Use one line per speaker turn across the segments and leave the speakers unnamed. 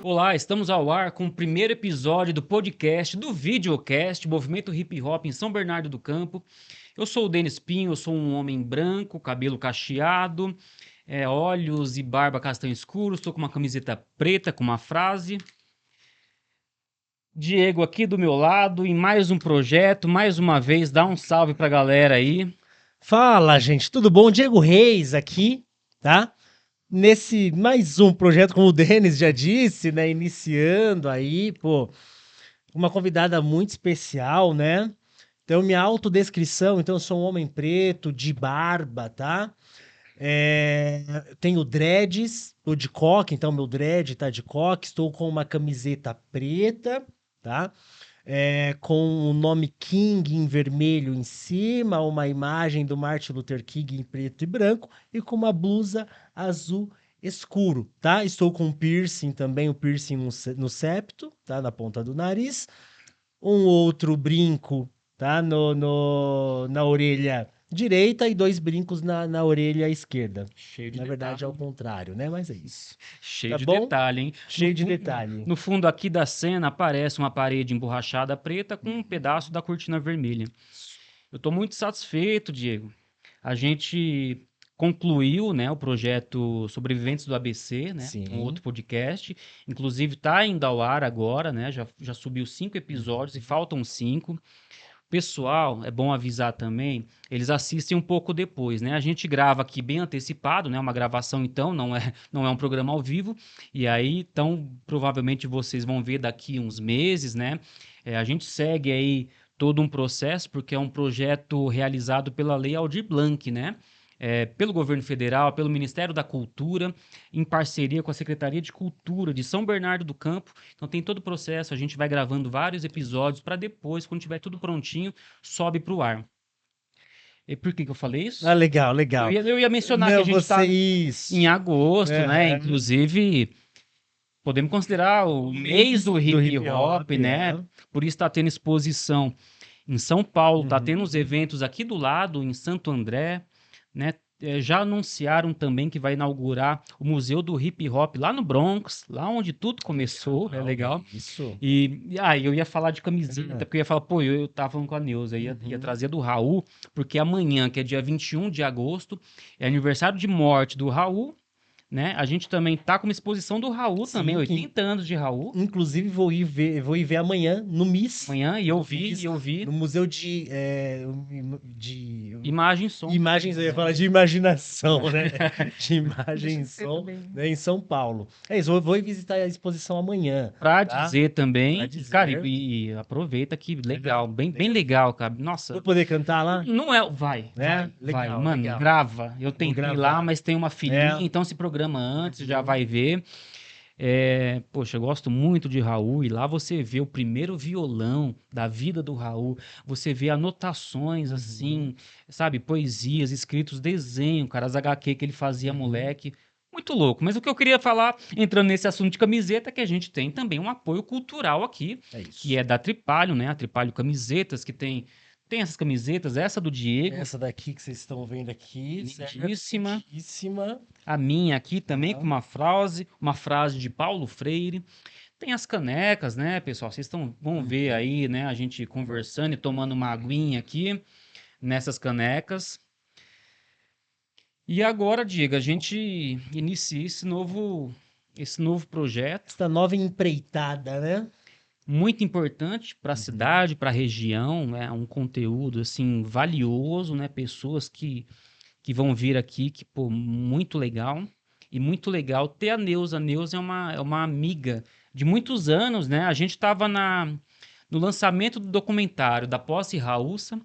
Olá, estamos ao ar com o primeiro episódio do podcast, do videocast, Movimento Hip Hop em São Bernardo do Campo. Eu sou o Denis Pinho, eu sou um homem branco, cabelo cacheado, olhos e barba castanho escuro, estou com uma camiseta preta com uma frase. Diego aqui do meu lado em mais um projeto, mais uma vez, dá um salve pra galera aí.
Fala, gente, tudo bom? Diego Reis aqui, tá? Nesse mais um projeto, como o Denis já disse, né? Iniciando aí, pô, uma convidada muito especial, né? Então, minha autodescrição, então, eu sou um homem preto, de barba, tá? Tenho dreads, tô de coque, então meu dread tá de coque, estou com uma camiseta preta, tá? Com o nome King em vermelho em cima, uma imagem do Martin Luther King em preto e branco e com uma blusa azul escuro, tá? Estou com um piercing também, o piercing no septo, tá? Na ponta do nariz. Um outro brinco, tá? Na orelha direita e dois brincos na orelha esquerda.
Cheio de
Na verdade, é o
detalhe.
contrário, né? Mas é isso.
Cheio
Tá
de
bom?
detalhe, hein?
Cheio de detalhe.
No fundo aqui da cena aparece uma parede emborrachada preta com um pedaço da cortina vermelha. Eu estou muito satisfeito, Diego. A gente concluiu, né, o projeto Sobreviventes do ABC, né, um
Sim.
outro podcast. Inclusive está indo ao ar agora, né? Já subiu 5 episódios e faltam 5. Pessoal, é bom avisar também, eles assistem um pouco depois, né? A gente grava aqui bem antecipado, né? Uma gravação, então, não é um programa ao vivo. E aí, então, provavelmente vocês vão ver daqui uns meses, né? A gente segue aí todo um processo, porque é um projeto realizado pela Lei Aldir Blanc, né? Pelo governo federal, pelo Ministério da Cultura, em parceria com a Secretaria de Cultura de São Bernardo do Campo. Então tem todo o processo, a gente vai gravando vários episódios para depois, quando tiver tudo prontinho, sobe para o ar. E por que eu falei isso?
Ah, legal,
Eu
legal.
ia, eu ia mencionar que a
Não,
gente está
você
em
isso.
agosto, né?
Aham.
Inclusive, podemos considerar o mês do
Do
hip
hip
hop,
hop,
né? Por isso está tendo exposição em São Paulo, está tendo
Uhum.
os eventos aqui do lado, em Santo André, né? Já anunciaram também que vai inaugurar o Museu do Hip Hop lá no Bronx, lá onde tudo começou, é legal.
Isso.
E aí eu ia falar de camiseta,
Ah,
porque eu ia falar, pô, eu tava falando com a Neuza, ia
uhum.
trazer do Raul, porque amanhã, que é dia 21 de agosto, é aniversário de morte do Raul, né? A gente também tá com uma exposição do Raul também,
Sim,
80 anos de Raul,
inclusive vou ir ver amanhã no MIS,
amanhã, e
MIS,
eu vi,
no Museu de
imagem e som.
imagens, eu ia falar de imaginação, né? De
Deixa
imagem e
eu ver
som,
também.
né? Em São Paulo. É isso, eu vou visitar a exposição amanhã,
Pra
tá?
dizer
Pra
também, e, cara,
dizer.
e aproveita que legal,
Legal,
bem
legal.
legal, cara. Nossa,
Vou poder cantar lá?
não é. Vai,
Né?
vai.
Legal,
Mano,
legal.
grava. Eu
Vou
tentei lá,
gravar.
mas tem uma filhinha,
É.
então se programa antes, já
Uhum.
vai ver. Poxa, eu gosto muito de Raul, e lá você vê o primeiro violão da vida do Raul, você vê anotações
Uhum.
assim, sabe, poesias, escritos, desenho, cara, as HQ que ele fazia
Uhum.
moleque. Muito louco. Mas o que eu queria falar, entrando nesse assunto de camiseta, é que a gente tem também um apoio cultural aqui,
É
que
isso.
é da Tripalho, né? A Tripalho Camisetas, que tem essas camisetas, essa do Diego,
Essa daqui que vocês estão vendo aqui,
lindíssima.
certíssima.
A minha aqui também com
Tá?
uma frase de Paulo Freire. Tem as canecas, né, pessoal? Vão ver
Uhum.
aí, né, a gente conversando e tomando uma aguinha aqui nessas canecas. E agora, Diego, a gente inicia esse novo projeto,
Esta nova empreitada, né?
muito importante para a
Uhum.
cidade, para a região, é um conteúdo assim valioso, né? Pessoas que vão vir aqui, que, pô, muito legal. E muito legal ter a Neuza. A Neuza é uma amiga de muitos anos, né? A gente estava no lançamento do documentário da Posse Raúça.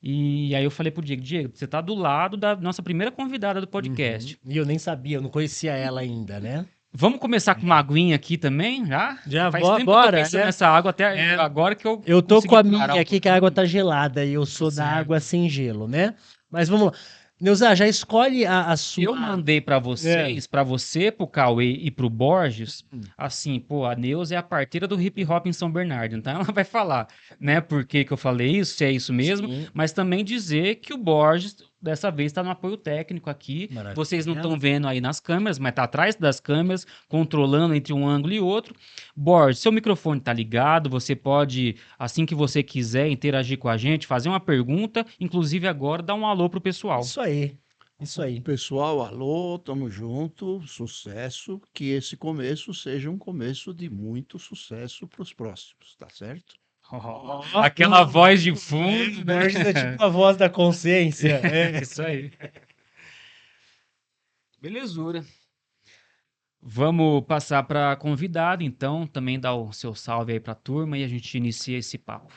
E aí eu falei pro Diego, você tá do lado da nossa primeira convidada do
Uhum.
podcast.
E eu nem sabia, eu não conhecia ela ainda, né?
Vamos começar com uma aguinha aqui também, já? Que
Já
faz tempo que eu tô
bora,
pensando
né?
nessa água, até
É.
agora que eu
Eu tô com
consegui
a
parar
minha
um
aqui, que a água
pouquinho.
tá gelada, e eu sou da água
Certo.
sem gelo, né? Mas vamos lá. Neuza, já escolhe a
Eu
sua.
mandei pra
É.
vocês, pra você, pro Cauê e pro Borges, assim, pô, a Neuza é a parteira do hip hop em São Bernardo, então ela vai falar, né, por que que eu falei isso, se é isso mesmo,
Sim.
mas também dizer que o Borges dessa vez está no apoio técnico aqui.
Maravilha.
Vocês não estão vendo aí nas câmeras, mas está atrás das câmeras, controlando entre um ângulo e outro. Borges, seu microfone está ligado, você pode, assim que você quiser, interagir com a gente, fazer uma pergunta, inclusive agora dar um alô pro pessoal.
Isso aí. Isso aí.
Pessoal, alô, tamo junto, sucesso, que esse começo seja um começo de muito sucesso para os próximos, tá certo?
Aquela voz de fundo, né?
Borges é tipo a voz da consciência. É.
Isso aí. Belezura. Vamos passar para convidado, então, também dar o seu salve aí para a turma e a gente inicia esse papo.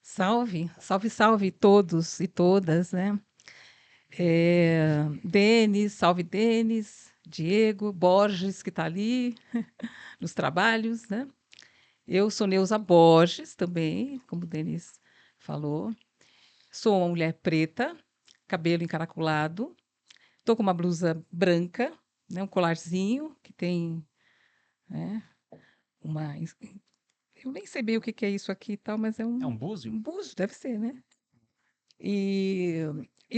Salve, salve, salve todos e todas, né? Denis, salve Denis, Diego, Borges, que está ali nos trabalhos, né? Eu sou Neuza Borges também, como o Denis falou. Sou uma mulher preta, cabelo encaracolado, estou com uma blusa branca, né? Um colarzinho que tem, né, uma... Eu nem sei bem o que que é isso aqui e tal, mas é
É
um
um búzio?
busto, deve ser, né? E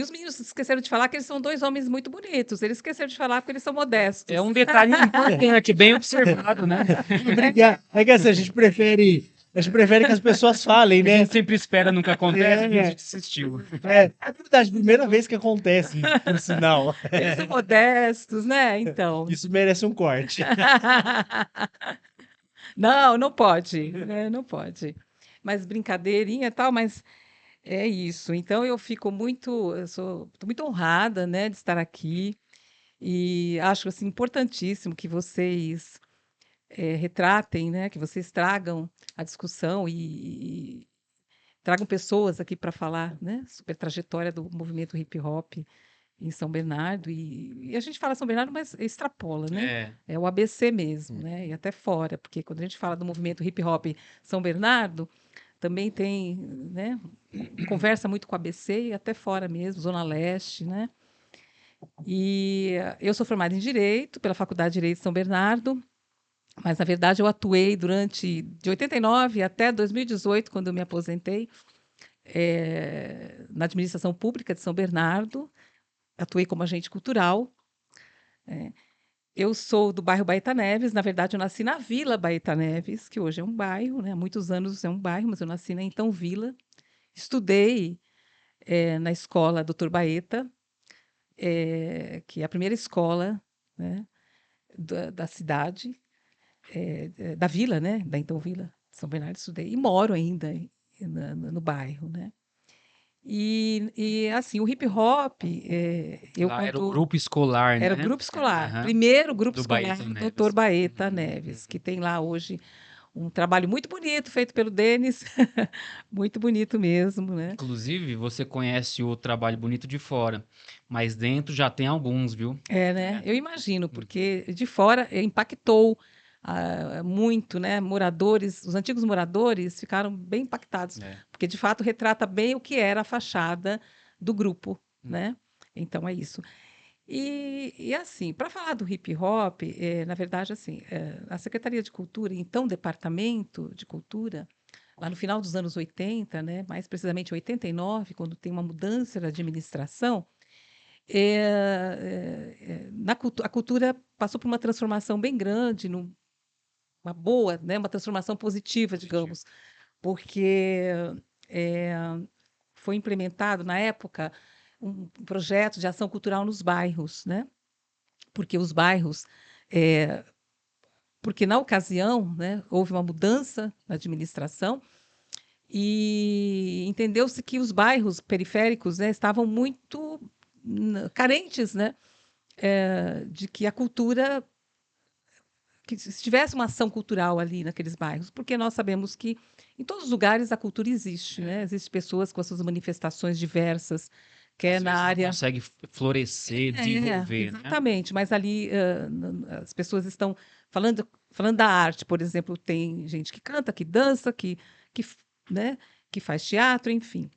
os meninos esqueceram de falar que eles são dois homens muito bonitos. Eles esqueceram de falar porque eles são modestos.
É um detalhe importante, bem observado, né?
Obrigado. É que assim, a gente prefere que as pessoas falem,
A
né?
gente sempre espera, nunca acontece,
É.
a gente desistiu.
É verdade, primeira vez que acontece, por sinal.
Eles são modestos, né? Então.
Isso merece um corte.
Não, não pode, né? Não pode. Mas brincadeirinha e tal, mas é isso. Então eu tô muito honrada, né, de estar aqui e acho assim importantíssimo que vocês retratem, né, que vocês tragam a discussão e tragam pessoas aqui para falar, né, sobre a trajetória do movimento hip hop em São Bernardo e a gente fala São Bernardo, mas extrapola, né?
É,
É o ABC mesmo, né? E até fora, porque quando a gente fala do movimento hip hop São Bernardo, também tem, né? Conversa muito com o ABC e até fora mesmo, Zona Leste, né? E eu sou formada em Direito pela Faculdade de Direito de São Bernardo, mas na verdade eu atuei de 89 até 2018, quando eu me aposentei, na administração pública de São Bernardo. Atuei como agente cultural. Eu sou do bairro Baeta Neves. Na verdade, eu nasci na Vila Baeta Neves, que hoje é um bairro, né? Há muitos anos é um bairro, mas eu nasci na então Vila. Estudei na escola Doutor Baeta, que é a primeira escola, né, da cidade, da vila, né? Da então Vila de São Bernardo. Estudei e moro ainda no bairro, né? Assim, o hip hop,
lá era o grupo escolar, né?
era o grupo escolar,
Aham.
primeiro grupo
Do
escolar
Baeta
do
Neves.
Dr. Baeta Neves, que tem lá hoje um trabalho muito bonito feito pelo Denis, muito bonito mesmo, né?
Inclusive, você conhece o trabalho bonito de fora, mas dentro já tem alguns, viu?
Né? Eu imagino, porque de fora impactou muito, né? Moradores, os antigos moradores ficaram bem impactados,
É.
porque de fato retrata bem o que era a fachada do grupo, né? Então é isso. E assim, para falar do hip hop, na verdade, assim, a Secretaria de Cultura, então Departamento de Cultura, lá no final dos anos 80, né, mais precisamente 89, quando tem uma mudança da administração, a cultura passou por uma transformação bem grande, uma boa, né, uma transformação positiva, digamos, porque é, foi implementado, na época, um projeto de ação cultural nos bairros, né? Porque os bairros, porque na ocasião, né, houve uma mudança na administração e entendeu-se que os bairros periféricos, né, estavam muito carentes, né, de que a cultura, que se tivesse uma ação cultural ali naqueles bairros, porque nós sabemos que em todos os lugares a cultura existe, né? Existem pessoas com as suas manifestações diversas, quer
Às
na
vezes não
área.
consegue florescer, desenvolver, né?
Exatamente, mas ali as pessoas estão falando da arte, por exemplo, tem gente que canta, que dança, que, né, que faz teatro, enfim.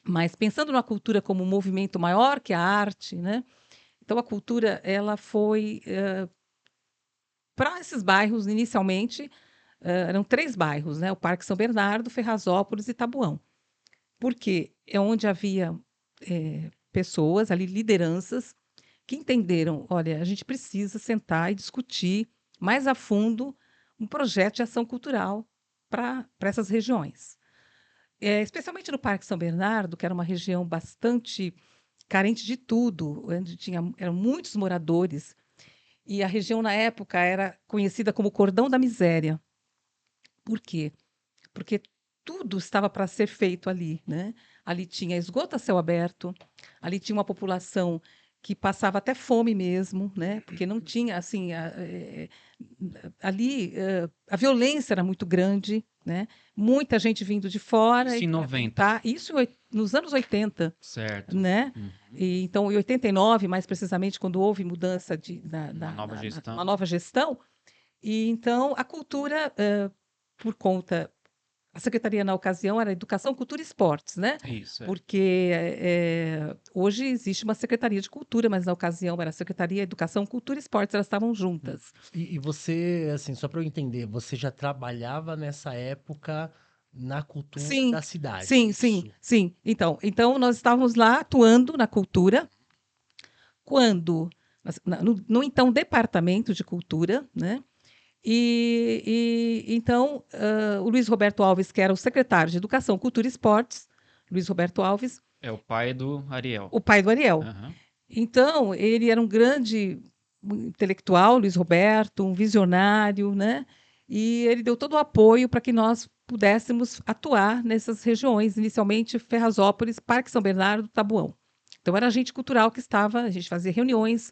Mas pensando na cultura como um movimento maior que a arte, né? Então a cultura ela foi para esses bairros inicialmente eram 3 bairros, né? O Parque São Bernardo, Ferrazópolis e Tabuão. Por quê? É onde havia pessoas ali, lideranças, que entenderam, olha, a gente precisa sentar e discutir mais a fundo um projeto de ação cultural para essas regiões. Especialmente no Parque São Bernardo, que era uma região bastante carente de tudo, onde eram muitos moradores, e a região na época era conhecida como Cordão da Miséria. Por quê? Porque tudo estava para ser feito ali, né? Ali tinha esgoto a céu aberto, ali tinha uma população que passava até fome mesmo, né? Porque não tinha, assim, ali a violência era muito grande, né? Muita gente vindo de fora.
Isso em
e
90.
Tá, isso nos anos 80,
Certo.
né?
Uhum.
E, então, em 89, mais precisamente, quando houve mudança
Uma nova gestão.
uma nova gestão, e então a cultura, por conta, a secretaria na ocasião era Educação, Cultura e Esportes, né?
Isso,
Porque hoje existe uma Secretaria de Cultura, mas na ocasião era a Secretaria Educação, Cultura e Esportes, elas estavam juntas.
E você, assim, só para eu entender, você já trabalhava nessa época na cultura
Sim,
da cidade?
sim, sim, sim. Então nós estávamos lá atuando na cultura, quando, no então Departamento de Cultura, né? E então o Luiz Roberto Alves, que era o secretário de Educação, Cultura e Esportes, Luiz Roberto Alves,
É o pai do Ariel.
o pai do Ariel.
Aham.
Então, ele era um grande intelectual, Luiz Roberto, um visionário, né? E ele deu todo o apoio para que nós pudéssemos atuar nessas regiões, inicialmente Ferrazópolis, Parque São Bernardo, Tabuão. Então, era agente cultural que estava, a gente fazia reuniões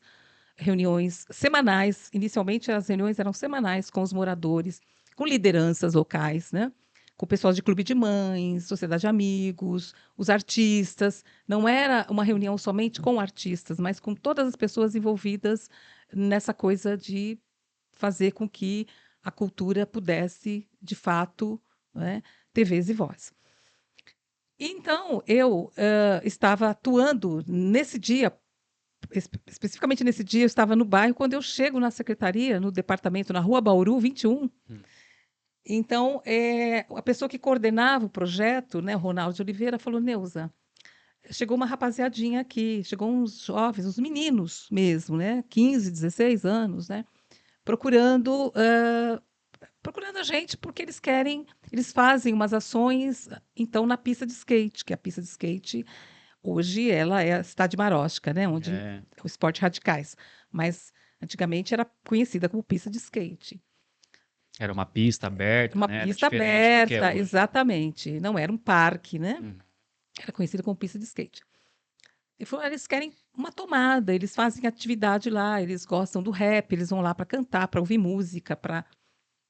semanais. Inicialmente, as reuniões eram semanais com os moradores, com lideranças locais, né? Com o pessoal de clube de mães, sociedade de amigos, os artistas. Não era uma reunião somente com artistas, mas com todas as pessoas envolvidas nessa coisa de fazer com que a cultura pudesse, de fato, né, ter vez e voz. Então, eu estava atuando nesse dia, especificamente nesse dia, eu estava no bairro. Quando eu chego na secretaria, no departamento, na Rua Bauru, 21, então, a pessoa que coordenava o projeto, né, o Ronaldo de Oliveira, falou: Neuza, chegou uma rapaziadinha aqui, chegou uns jovens, uns meninos mesmo, né, 15, 16 anos, né, procurando a gente porque eles fazem umas ações, então, na pista de skate, que a pista de skate, hoje, ela é a Cidade Maróstica, né, onde
É.
é o esporte radicais, mas antigamente era conhecida como pista de skate.
Era uma pista aberta,
Uma
né? Era
pista
diferente do que é
aberta,
hoje.
exatamente. Não era um parque, né?
Uhum.
Era conhecida como pista de skate. Ele falou: eles querem uma tomada, eles fazem atividade lá, eles gostam do rap, eles vão lá para cantar, para ouvir música, para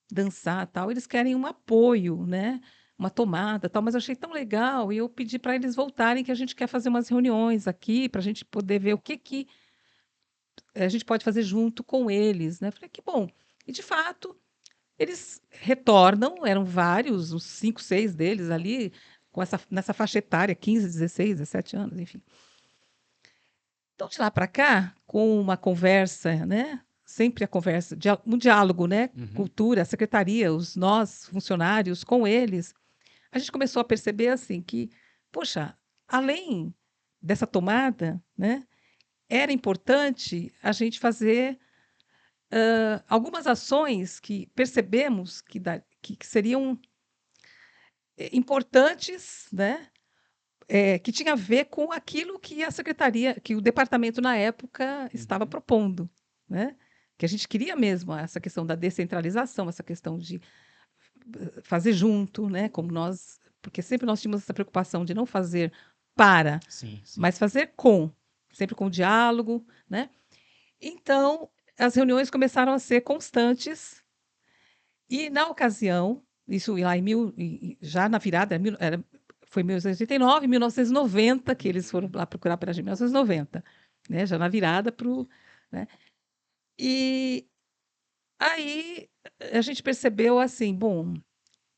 dançar, tal. Eles querem um apoio, né? Uma tomada, tal. Mas eu achei tão legal e eu pedi para eles voltarem, que a gente quer fazer umas reuniões aqui para a gente poder ver o que a gente pode fazer junto com eles, né? Falei: que bom. E de fato eles retornam, eram vários, uns 5, 6 deles ali, nessa faixa etária, 15, 16, 17 anos, enfim. Então, de lá para cá, com uma conversa, né? Sempre a conversa, um diálogo, né?
Uhum.
Cultura, a secretaria, nós, funcionários, com eles, a gente começou a perceber assim que, poxa, além dessa tomada, né? Era importante a gente fazer algumas ações que percebemos que seriam importantes, né? Que tinha a ver com aquilo que a secretaria, que o departamento na época estava propondo, né? Que a gente queria mesmo essa questão da descentralização, essa questão de fazer junto, né? Como nós, porque sempre nós tínhamos essa preocupação de não fazer para,
Sim.
mas fazer sempre com diálogo, né? Então, as reuniões começaram a ser constantes e, na ocasião, isso lá já na virada, foi em 1989, 1990, que eles foram lá procurar para a gente, 1990, né? Já na virada para o... Né? E aí a gente percebeu assim, bom,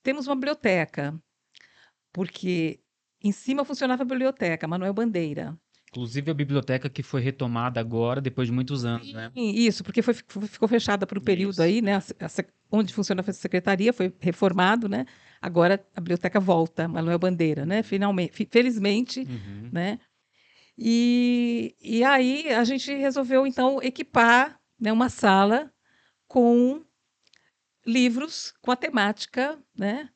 temos uma biblioteca, porque em cima funcionava a biblioteca Manuel Bandeira.
Inclusive a biblioteca que foi retomada agora, depois de muitos anos, né?
Isso, porque ficou fechada por um período
Isso.
aí, né? Onde funciona a secretaria, foi reformado, né? Agora a biblioteca volta, Manuel Bandeira, né? Finalmente, felizmente,
Uhum.
né? E aí a gente resolveu, então, equipar, né, uma sala com livros com a temática, né,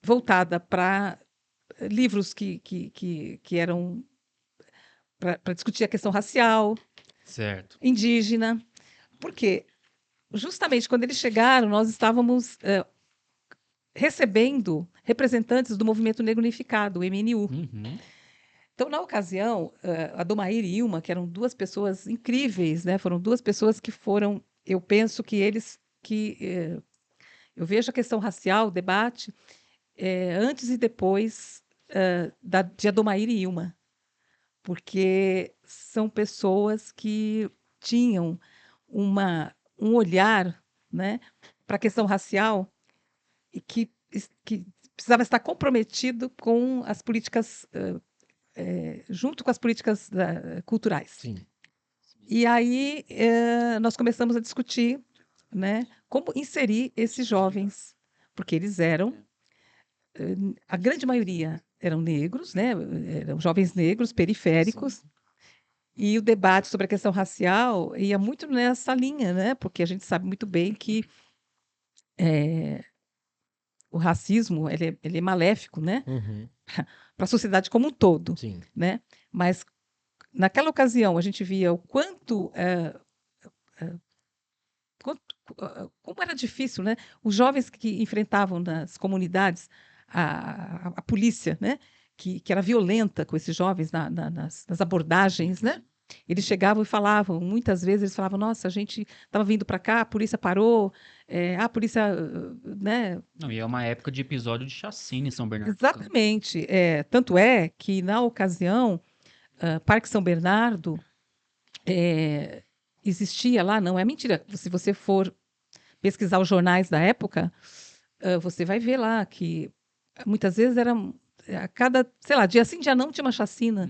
voltada para livros que eram para discutir a questão racial,
Certo.
indígena, porque justamente quando eles chegaram, nós estávamos recebendo representantes do Movimento Negro Unificado, o MNU.
Uhum.
Então, na ocasião, a Domair e Ilma, que eram duas pessoas incríveis, né? Foram duas pessoas que foram, eu penso que eu vejo a questão racial, o debate, antes e depois de Adomair e Ilma, porque são pessoas que tinham um olhar, né, para a questão racial e que precisava estar comprometido com as políticas, junto com as políticas culturais.
Sim.
E aí nós começamos a discutir, né, como inserir esses jovens, porque eles eram, a grande maioria eram negros, né, eram jovens negros, periféricos, e o debate sobre a questão racial ia muito nessa linha, né, porque a gente sabe muito bem que o racismo ele é maléfico, né,
Uhum.
para a sociedade como um todo,
Sim.
né? Mas naquela ocasião a gente via o como era difícil, né? Os jovens que enfrentavam nas comunidades a polícia, né? Que era violenta com esses jovens nas abordagens, né? Eles chegavam e falavam, muitas vezes eles falavam, nossa, a gente estava vindo para cá, a polícia parou, a polícia, né?
Não, e é uma época de episódio de chacina em São Bernardo.
Exatamente. Tanto é que, na ocasião, Parque São Bernardo existia lá, não é mentira. Se você for pesquisar os jornais da época, você vai ver lá que muitas vezes era a cada, sei lá, dia sim, dia não, tinha uma chacina.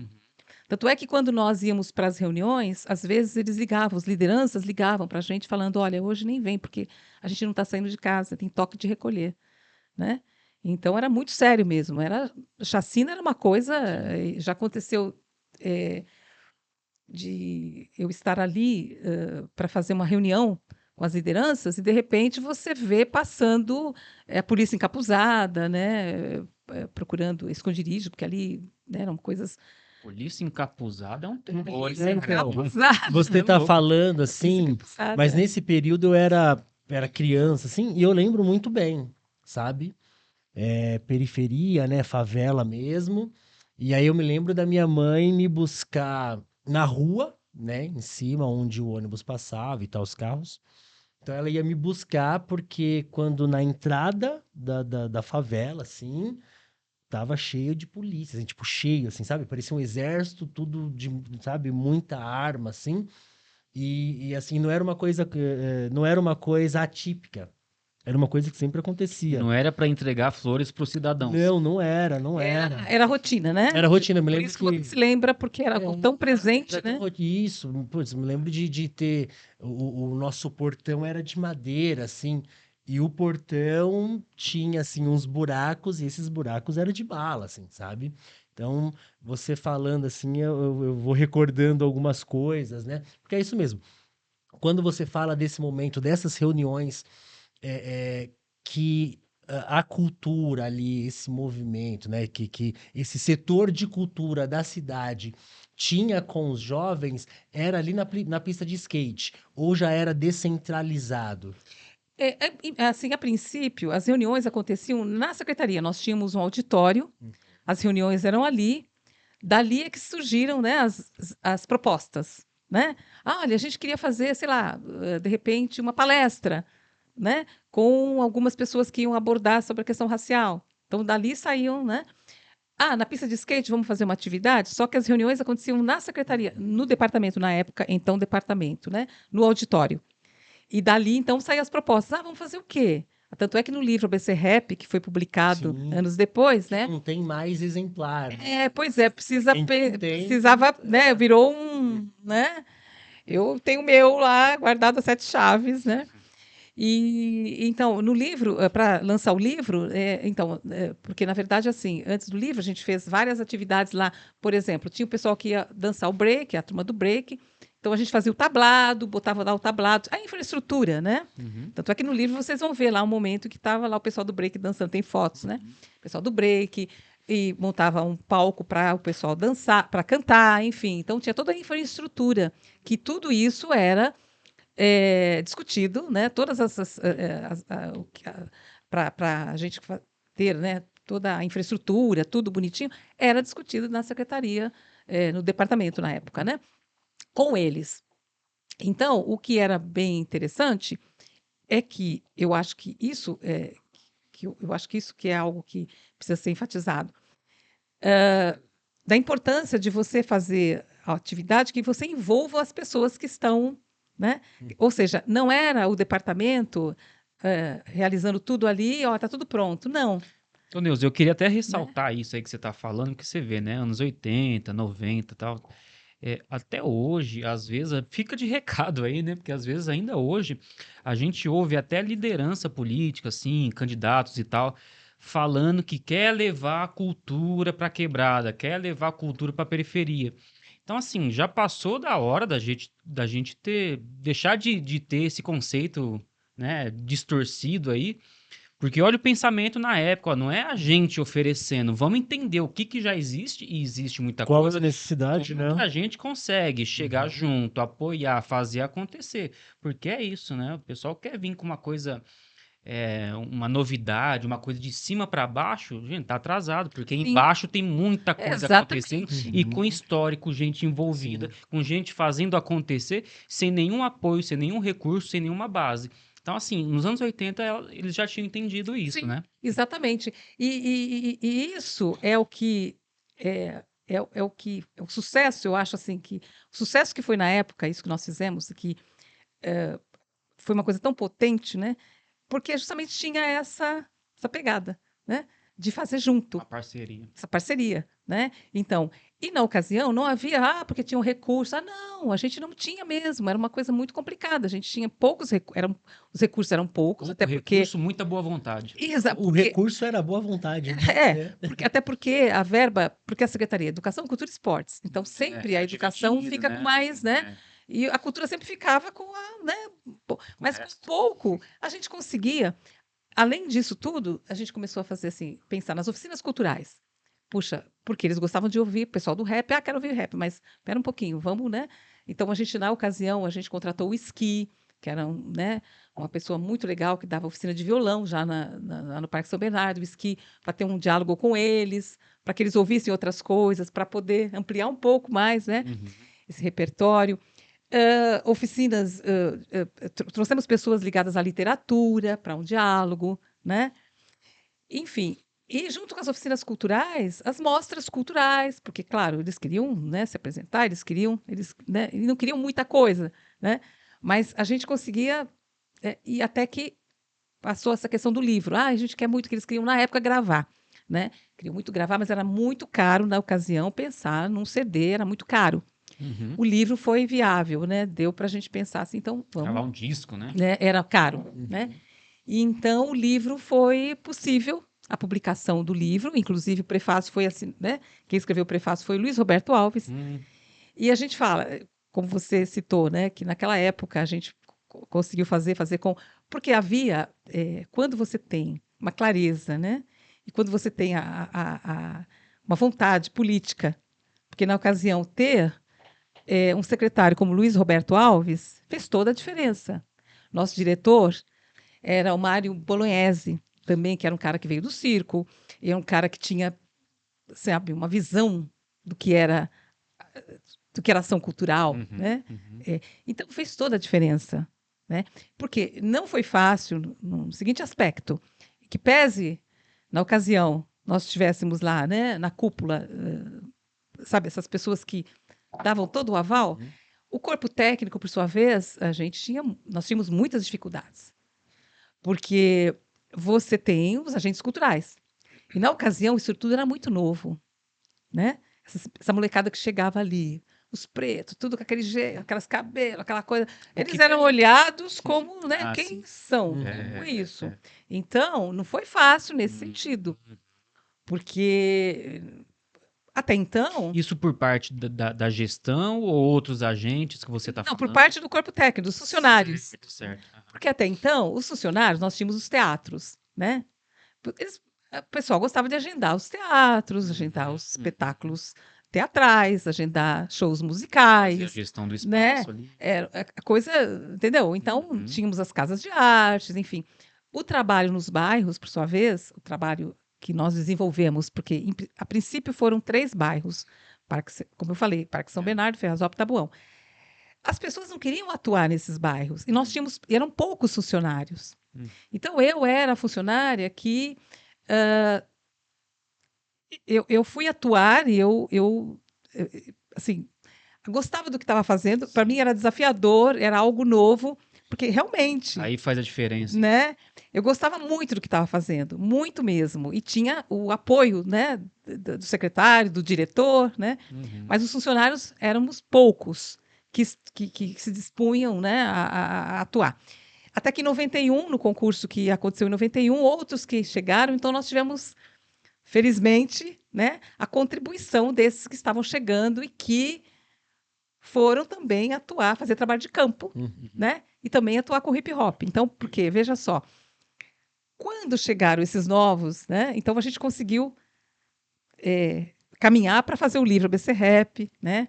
Tanto é que quando nós íamos para as reuniões, às vezes eles ligavam, as lideranças ligavam para a gente falando, olha, hoje nem vem, porque a gente não está saindo de casa, tem toque de recolher, né? Então era muito sério mesmo. Chacina era uma coisa, já aconteceu de eu estar ali para fazer uma reunião com as lideranças e de repente você vê passando a polícia encapuzada, né, procurando esconderijo, porque ali, né, eram coisas
Polícia encapuzada é um termo.
Então,
encapuzadas.
você
É
tá
louco.
falando
Polícia
assim,
encapuzada.
mas nesse período eu era criança, assim, e eu lembro muito bem, sabe? Periferia, né? Favela mesmo. E aí eu me lembro da minha mãe me buscar na rua, né? Em cima, onde o ônibus passava e tal, os carros. Então ela ia me buscar porque quando na entrada da favela, assim, tava cheio de polícia, assim, tipo, cheio, assim, sabe? Parecia um exército, tudo de, sabe, muita arma, assim. E assim, não era uma coisa atípica. Era uma coisa que sempre acontecia.
Não era para entregar flores para os cidadãos.
Não era, não era.
Era rotina, né?
Era rotina, me
Por
lembro
isso que você
que...
se lembra, porque era tão presente,
Era tão
né?
Isso, putz, me lembro de ter... O nosso portão era de madeira, assim, e o portão tinha, assim, uns buracos, e esses buracos eram de bala, assim, sabe? Então, você falando assim, eu vou recordando algumas coisas, né? Porque é isso mesmo. Quando você fala desse momento, dessas reuniões que a cultura ali, esse movimento, né, que esse setor de cultura da cidade tinha com os jovens, era ali na pista de skate, ou já era descentralizado?
Assim, a princípio, as reuniões aconteciam na secretaria. Nós tínhamos um auditório, as reuniões eram ali. Dali é que surgiram, né, as propostas, né? Olha, a gente queria fazer, sei lá, de repente, uma palestra, né, com algumas pessoas que iam abordar sobre a questão racial. Então, dali saíam, né? Na pista de skate vamos fazer uma atividade, só que as reuniões aconteciam na secretaria, no departamento, na época, então departamento, né? No auditório. E dali, então, saíam as propostas. Vamos fazer o quê? Tanto é que no livro ABC Rap, que foi publicado
Sim.
anos depois, né?
Não tem mais exemplar.
Pois é,
Quem tem.
precisava, né? Virou um, né? Eu tenho o meu lá guardado a 7 chaves, né? E então, no livro, para lançar o livro, porque na verdade, assim, antes do livro, a gente fez várias atividades lá. Por exemplo, tinha o pessoal que ia dançar o break, a turma do break. Então a gente fazia o tablado, botava lá o tablado, a infraestrutura, né?
Uhum.
Tanto é que no livro vocês vão ver lá um momento que estava lá o pessoal do break dançando, tem fotos, né? O pessoal do break, e montava um palco para o pessoal dançar, para cantar, enfim. Então tinha toda a infraestrutura, que tudo isso era discutido, né? Todas essas para a gente ter, né? Toda a infraestrutura, tudo bonitinho, era discutido na secretaria, no departamento na época, né? Com eles. Então, o que era bem interessante é que eu acho que isso eu acho que isso que é algo que precisa ser enfatizado, da importância de você fazer a atividade que você envolva as pessoas que estão, né? Ou seja, não era o departamento realizando tudo ali, ó, tá tudo pronto. Não,
Ô, Neuza, eu queria até
né?
ressaltar isso aí que você tá falando, que você vê, né? Anos 80, 90 e tal. Até hoje, às vezes, fica de recado aí, né? Porque às vezes, ainda hoje, a gente ouve até liderança política, assim, candidatos e tal, falando que quer levar a cultura para quebrada, quer levar a cultura para periferia. Então, assim, já passou da hora da gente deixar de ter esse conceito, né, distorcido aí, porque olha o pensamento na época, ó, não é a gente oferecendo, vamos entender o que que já existe, e existe muita
Qual é
coisa,
a necessidade,
como que
né?
a gente consegue chegar junto, apoiar, fazer acontecer, porque é isso, né? O pessoal quer vir com uma coisa, uma novidade, uma coisa de cima para baixo, gente, tá atrasado, porque
Sim,
embaixo tem muita coisa acontecendo
exatamente.
e com histórico, gente envolvida, com gente fazendo acontecer, sem nenhum apoio, sem nenhum recurso, sem nenhuma base. Então, assim, nos anos 80 eles já tinham entendido isso,
Sim,
né?
exatamente. E isso é o que é o que é o sucesso, eu acho assim que o sucesso que foi na época, isso que nós fizemos, que foi uma coisa tão potente, né? Porque justamente tinha essa pegada, né? De fazer junto,
A parceria.
essa parceria, né? Então, e na ocasião não havia, porque tinha um recurso. Ah, não, a gente não tinha mesmo, era uma coisa muito complicada. A gente tinha poucos recursos, os recursos eram poucos,
Pouco
até porque.
recurso, muita boa vontade.
O recurso era boa vontade, né?
Até porque a verba, porque a Secretaria de Educação, Cultura e Esportes. Então, sempre a educação
dividido,
fica com mais, né? E a cultura sempre ficava com né? Mas com
resto.
pouco a gente conseguia. Além disso tudo, a gente começou a fazer assim, pensar nas oficinas culturais. Puxa, porque eles gostavam de ouvir, o pessoal do rap, quero ouvir rap, mas espera um pouquinho, vamos, né? Então, na ocasião, a gente contratou o Esqui, que era né, uma pessoa muito legal, que dava oficina de violão já lá no Parque São Bernardo, o Esqui, para ter um diálogo com eles, para que eles ouvissem outras coisas, para poder ampliar um pouco mais, né, esse repertório. Oficinas, trouxemos pessoas ligadas à literatura para um diálogo, né? Enfim, e junto com as oficinas culturais, as mostras culturais, porque, claro, eles queriam, né, se apresentar, né, eles não queriam muita coisa, né? Mas a gente conseguia, e até que passou essa questão do livro. A gente quer muito, que eles queriam, na época, gravar, né? Queriam muito gravar, mas era muito caro, na ocasião, pensar num CD, era muito caro. O livro foi viável, né? Deu para a gente pensar assim, então
Gravar
vamos,
um disco, né?
né? Era caro, né? E então o livro foi possível, a publicação do livro, inclusive o prefácio foi assim, né? Quem escreveu o prefácio foi o Luiz Roberto Alves. E a gente fala, como você citou, né? Que naquela época a gente conseguiu fazer com, porque havia, quando você tem uma clareza, né? E quando você tem uma vontade política, porque na ocasião ter um secretário como Luiz Roberto Alves fez toda a diferença. Nosso diretor era o Mário Bolognese, também, que era um cara que veio do circo, e era um cara que tinha, sabe, uma visão do que era ação cultural, né? Então fez toda a diferença, né? Porque não foi fácil no seguinte aspecto, que pese na ocasião nós estivéssemos lá, né, na cúpula, sabe, essas pessoas que davam todo o aval, o corpo técnico, por sua vez, nós tínhamos muitas dificuldades. Porque você tem os agentes culturais. E na ocasião, isso tudo era muito novo, né? Essa molecada que chegava ali, os pretos, tudo com aquele jeito, aquelas cabelos, aquela coisa. Eles
que
eram
tem?
olhados como, né,
Ah,
quem
sim.
são,
Uhum.
com isso. Então, não foi fácil nesse sentido, porque até então,
Isso por parte da gestão ou outros agentes que você está
não,
falando?
por parte do corpo técnico, dos funcionários.
Certo, certo. Aham.
Porque até então, os funcionários, nós tínhamos os teatros, né? O pessoal gostava de agendar os teatros, agendar os espetáculos teatrais, agendar shows
Fazer a
musicais,
gestão do
né?
espaço ali.
Era a coisa, entendeu? Então,
Uhum.
tínhamos as casas de artes, enfim. O trabalho nos bairros, por sua vez, o trabalho que nós desenvolvemos, porque a princípio foram 3 bairros, como eu falei, Parque São Bernardo, Ferrazópolis e Tabuão. As pessoas não queriam atuar nesses bairros, e nós tínhamos, e eram poucos funcionários.
Hum.
Então, eu era a funcionária que eu fui atuar e assim, gostava do que estava fazendo. Para mim era desafiador, era algo novo, porque realmente,
Aí faz a diferença.
né? Eu gostava muito do que estava fazendo, muito mesmo. E tinha o apoio, né, do secretário, do diretor, né?
Uhum.
Mas os funcionários éramos poucos que se dispunham, né, a atuar. Até que em 91, no concurso que aconteceu em 91, outros que chegaram, então nós tivemos, felizmente, né, a contribuição desses que estavam chegando e que foram também atuar, fazer trabalho de campo, né, e também atuar com hip hop. Então, porque, veja só, quando chegaram esses novos, né, então a gente conseguiu caminhar para fazer o livro ABC Rap, né,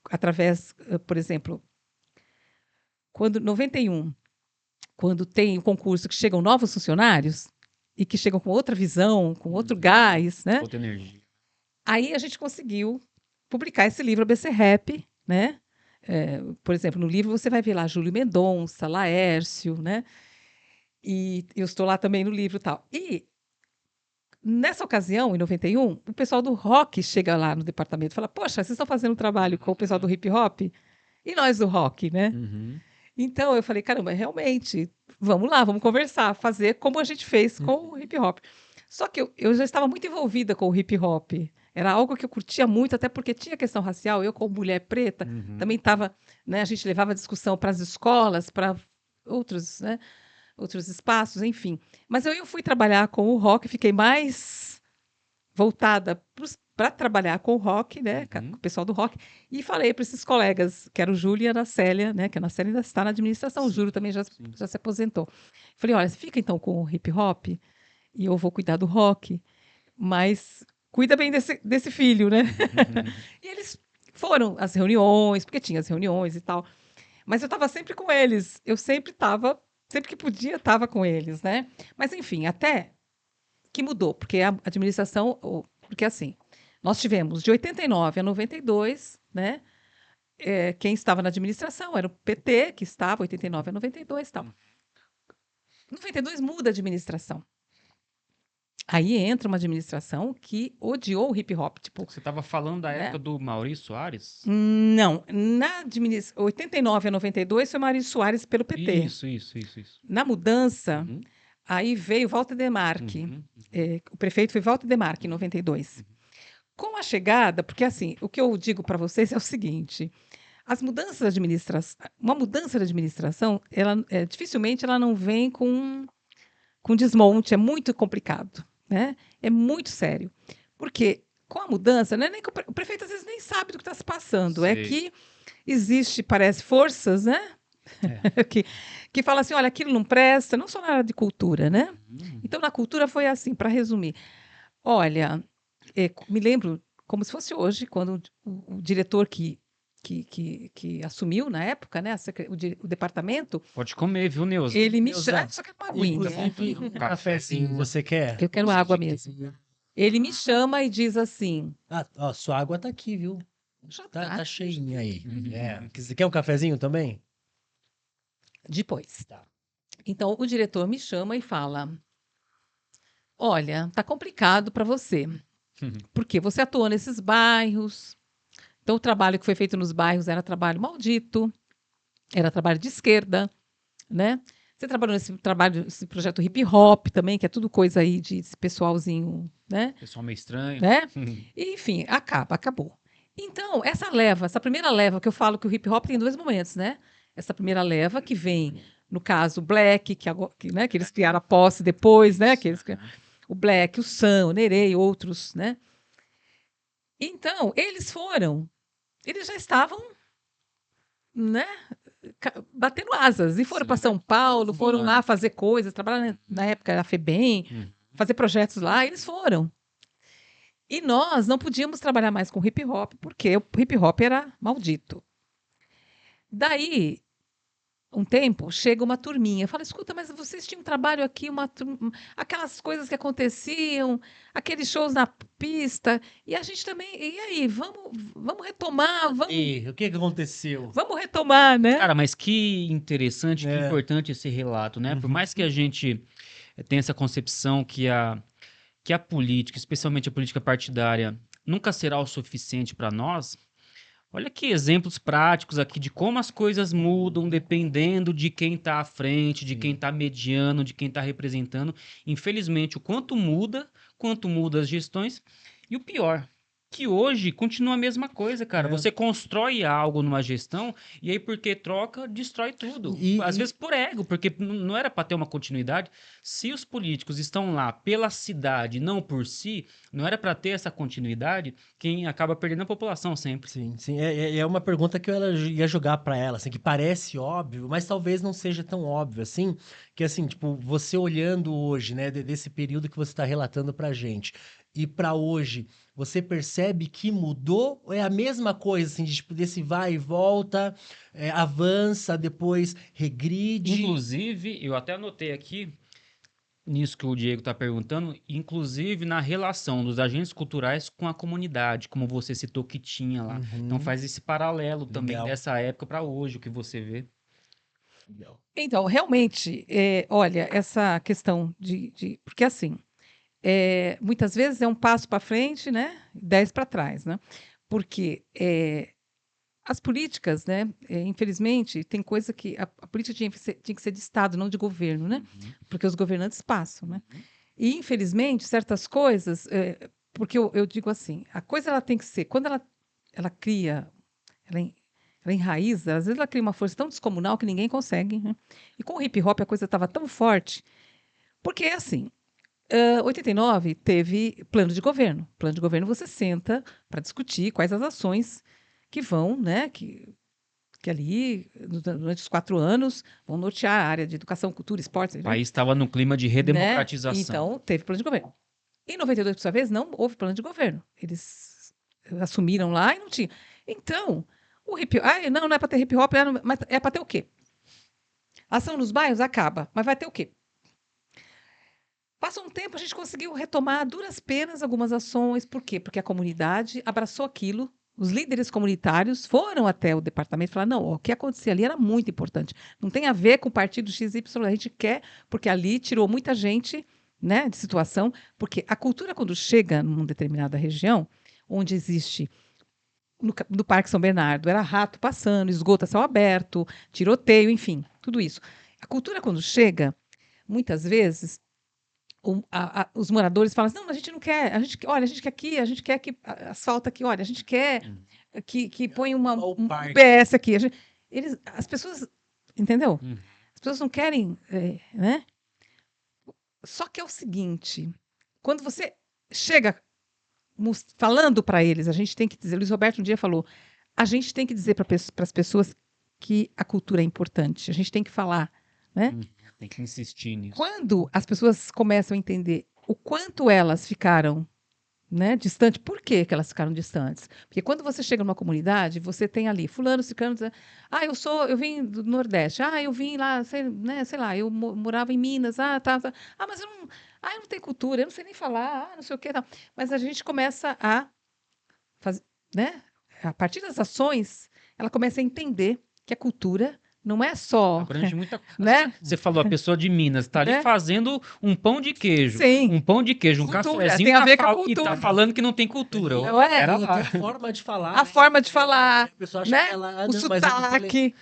através, por exemplo, quando 91, quando tem o concurso que chegam novos funcionários e que chegam com outra visão, com outro gás, né?
Outra energia.
Aí a gente conseguiu publicar esse livro ABC Rap, né? Por exemplo, no livro você vai ver lá Júlio Mendonça, Laércio, né? E eu estou lá também no livro e tal. E nessa ocasião, em 91, o pessoal do rock chega lá no departamento e fala: Poxa, vocês estão fazendo um trabalho com o pessoal do hip hop? E nós do rock, né?
Uhum.
Então eu falei: caramba, realmente, vamos lá, vamos conversar, fazer como a gente fez com o hip hop. Só que eu já estava muito envolvida com o hip hop. Era algo que eu curtia muito, até porque tinha questão racial. Eu, como mulher preta, também estava, né? A gente levava a discussão para as escolas, para outros, né? Outros espaços, enfim. Mas eu fui trabalhar com o rock, fiquei mais voltada para trabalhar com o rock, né, com o pessoal do rock, e falei para esses colegas, que era o Júlio e a Ana Célia, né, que a Ana Célia ainda está na administração, o Júlio também já se aposentou. Falei: olha, fica então com o hip hop e eu vou cuidar do rock, mas cuida bem desse filho, né? E eles foram às reuniões, porque tinha as reuniões e tal, mas eu estava sempre com eles, eu sempre estava, sempre que podia, estava com eles, né? Mas enfim, até que mudou, porque a administração, porque assim, nós tivemos de 89 a 92, né? Quem estava na administração era o PT, que estava 89 a 92 e tal. 92 muda a administração. Aí entra uma administração que odiou o hip hop, tipo,
Você estava falando da
né?
época do Maurício Soares?
Não, 89 a 92 foi Maurício Soares pelo PT.
Isso.
Na mudança,
Uhum.
aí veio Walter Demarque.
Uhum.
O prefeito foi Walter Demarque em 92. Com a chegada, porque assim, o que eu digo para vocês é o seguinte: as mudanças da administração, uma mudança da administração, ela dificilmente ela não vem com desmonte, é muito complicado, né? É muito sério, porque com a mudança, não é nem que o prefeito às vezes nem sabe do que está se passando, é
Sei.
que existe, parece, forças, né? que fala assim: olha, aquilo não presta, não só na área de cultura, né? Então, na cultura foi assim, para resumir. Olha, me lembro como se fosse hoje, quando o diretor que assumiu na época, né, o departamento,
Pode comer, viu, Neuza?
ele me
Neuza,
chama, só que uma aguinha,
Inclusive, um cafezinho você quer?
eu quero água mesmo. Ele me chama e diz assim:
Ah, ó, sua água tá aqui, viu?
já
Tá cheinha aí.
Uhum.
Você quer um cafezinho também?
depois.
Tá.
Então, o diretor me chama e fala: olha, tá complicado para você, porque você atuou nesses bairros. Então, o trabalho que foi feito nos bairros era trabalho maldito, era trabalho de esquerda, né? Você trabalhou nesse projeto hip hop também, que é tudo coisa aí de esse pessoalzinho, né?
Pessoal meio estranho.
né? E, enfim, acabou. Então, essa primeira leva que eu falo que o hip hop tem dois momentos, né? Essa primeira leva que vem, no caso, o Black, né, que eles criaram a Posse depois, né? O Black, o Sam, o Nerei e outros, né? Então, eles já estavam, né, batendo asas e foram
Sim.
para São Paulo, foram
Sim.
lá fazer coisas, trabalhar na época da FEBEM, fazer projetos lá, eles foram. E nós não podíamos trabalhar mais com hip hop, porque o hip hop era maldito. Daí, um tempo, chega uma turminha, fala, escuta, mas vocês tinham um trabalho aqui, aquelas coisas que aconteciam, aqueles shows na pista, e a gente também, e aí, vamos retomar,
E o que aconteceu?
vamos retomar, né?
Cara, mas que interessante, que
É.
importante esse relato, né? Por
Uhum.
mais que a gente tenha essa concepção que a política, especialmente a política partidária, nunca será o suficiente para nós, olha que exemplos práticos aqui de como as coisas mudam dependendo de quem está à frente, de quem está mediando, de quem está representando. Infelizmente, quanto muda as gestões. E o pior, que hoje continua a mesma coisa, cara.
É.
Você constrói algo numa gestão e aí porque troca, destrói tudo. Às vezes por ego, porque não era para ter uma continuidade. Se os políticos estão lá pela cidade, não por si, não era para ter essa continuidade, quem acaba perdendo a população sempre.
Sim, sim. É uma pergunta que eu ia jogar pra ela, assim, que parece óbvio, mas talvez não seja tão óbvio assim, que assim, tipo, você olhando hoje, né, desse período que você está relatando pra gente, e pra hoje, você percebe que mudou ou é a mesma coisa, assim, tipo, desse vai e volta, avança, depois regride?
Inclusive, eu até anotei aqui, nisso que o Diego está perguntando, inclusive na relação dos agentes culturais com a comunidade, como você citou que tinha lá. Então
Uhum.
faz esse paralelo também
Legal.
dessa época para hoje, o que você vê.
Legal.
Então, realmente, olha, essa questão porque assim, muitas vezes é um passo para frente, né? 10 para trás, né? Porque as políticas, né? Infelizmente, tem coisa que a política tinha que ser de Estado, não de governo, né? Porque os governantes passam, né? E, infelizmente, certas coisas, porque eu digo assim, a coisa ela tem que ser, quando ela cria, ela enraiza, às vezes ela cria uma força tão descomunal que ninguém consegue, né? E com o hip hop a coisa estava tão forte, porque assim, 89 teve plano de governo. Plano de governo você senta para discutir quais as ações que vão, né, que ali, durante os 4 anos, vão nortear a área de educação, cultura, esportes,
O país estava no clima de redemocratização.
Então, teve plano de governo. Em 92, por sua vez, não houve plano de governo. Eles assumiram lá e não tinha. Então, o hip hop. Não é para ter hip hop, mas é para ter o quê? Ação nos bairros acaba, mas vai ter o quê? Passa um tempo, a gente conseguiu retomar a duras penas algumas ações. Por quê? Porque a comunidade abraçou aquilo. Os líderes comunitários foram até o departamento e falaram: não, o que acontecia ali era muito importante. Não tem a ver com o partido XY, a gente quer, porque ali tirou muita gente, né, de situação. Porque a cultura, quando chega numa determinada região, onde existe. No Parque São Bernardo, era rato passando, esgoto a céu aberto, tiroteio, enfim, tudo isso. A cultura, quando chega, muitas vezes os moradores falam assim, não, a gente não quer, olha, a gente quer que asfalta aqui, olha, a gente quer que ponha um PS aqui. As pessoas, entendeu? As pessoas não querem, né? Só que é o seguinte, quando você chega falando para eles, a gente tem que dizer, Luiz Roberto um dia falou, a gente tem que dizer para as pessoas que a cultura é importante, a gente tem que falar, né?
Tem que insistir nisso.
Quando as pessoas começam a entender o quanto elas ficaram, né, distantes, por que elas ficaram distantes? Porque quando você chega numa comunidade, você tem ali fulano, ciclano, eu vim do Nordeste, eu vim lá, sei lá, eu morava em Minas, mas eu não tenho cultura, eu não sei nem falar, não sei o que, não. Mas a gente começa a fazer, né, a partir das ações, ela começa a entender que a cultura não é só,
Abrange muita coisa.
né?
Você falou, a pessoa de Minas está ali
Né?
fazendo um pão de queijo.
Sim.
Um pão de queijo, um
Cultura,
cafezinho.
tem a ver com a
E
cultura.
tá falando que não tem cultura.
Não é?
Era
Até
lá.
a forma de falar.
A forma de falar,
A pessoa acha
né?
que ela,
O
não, mas eu não falei
sotaque.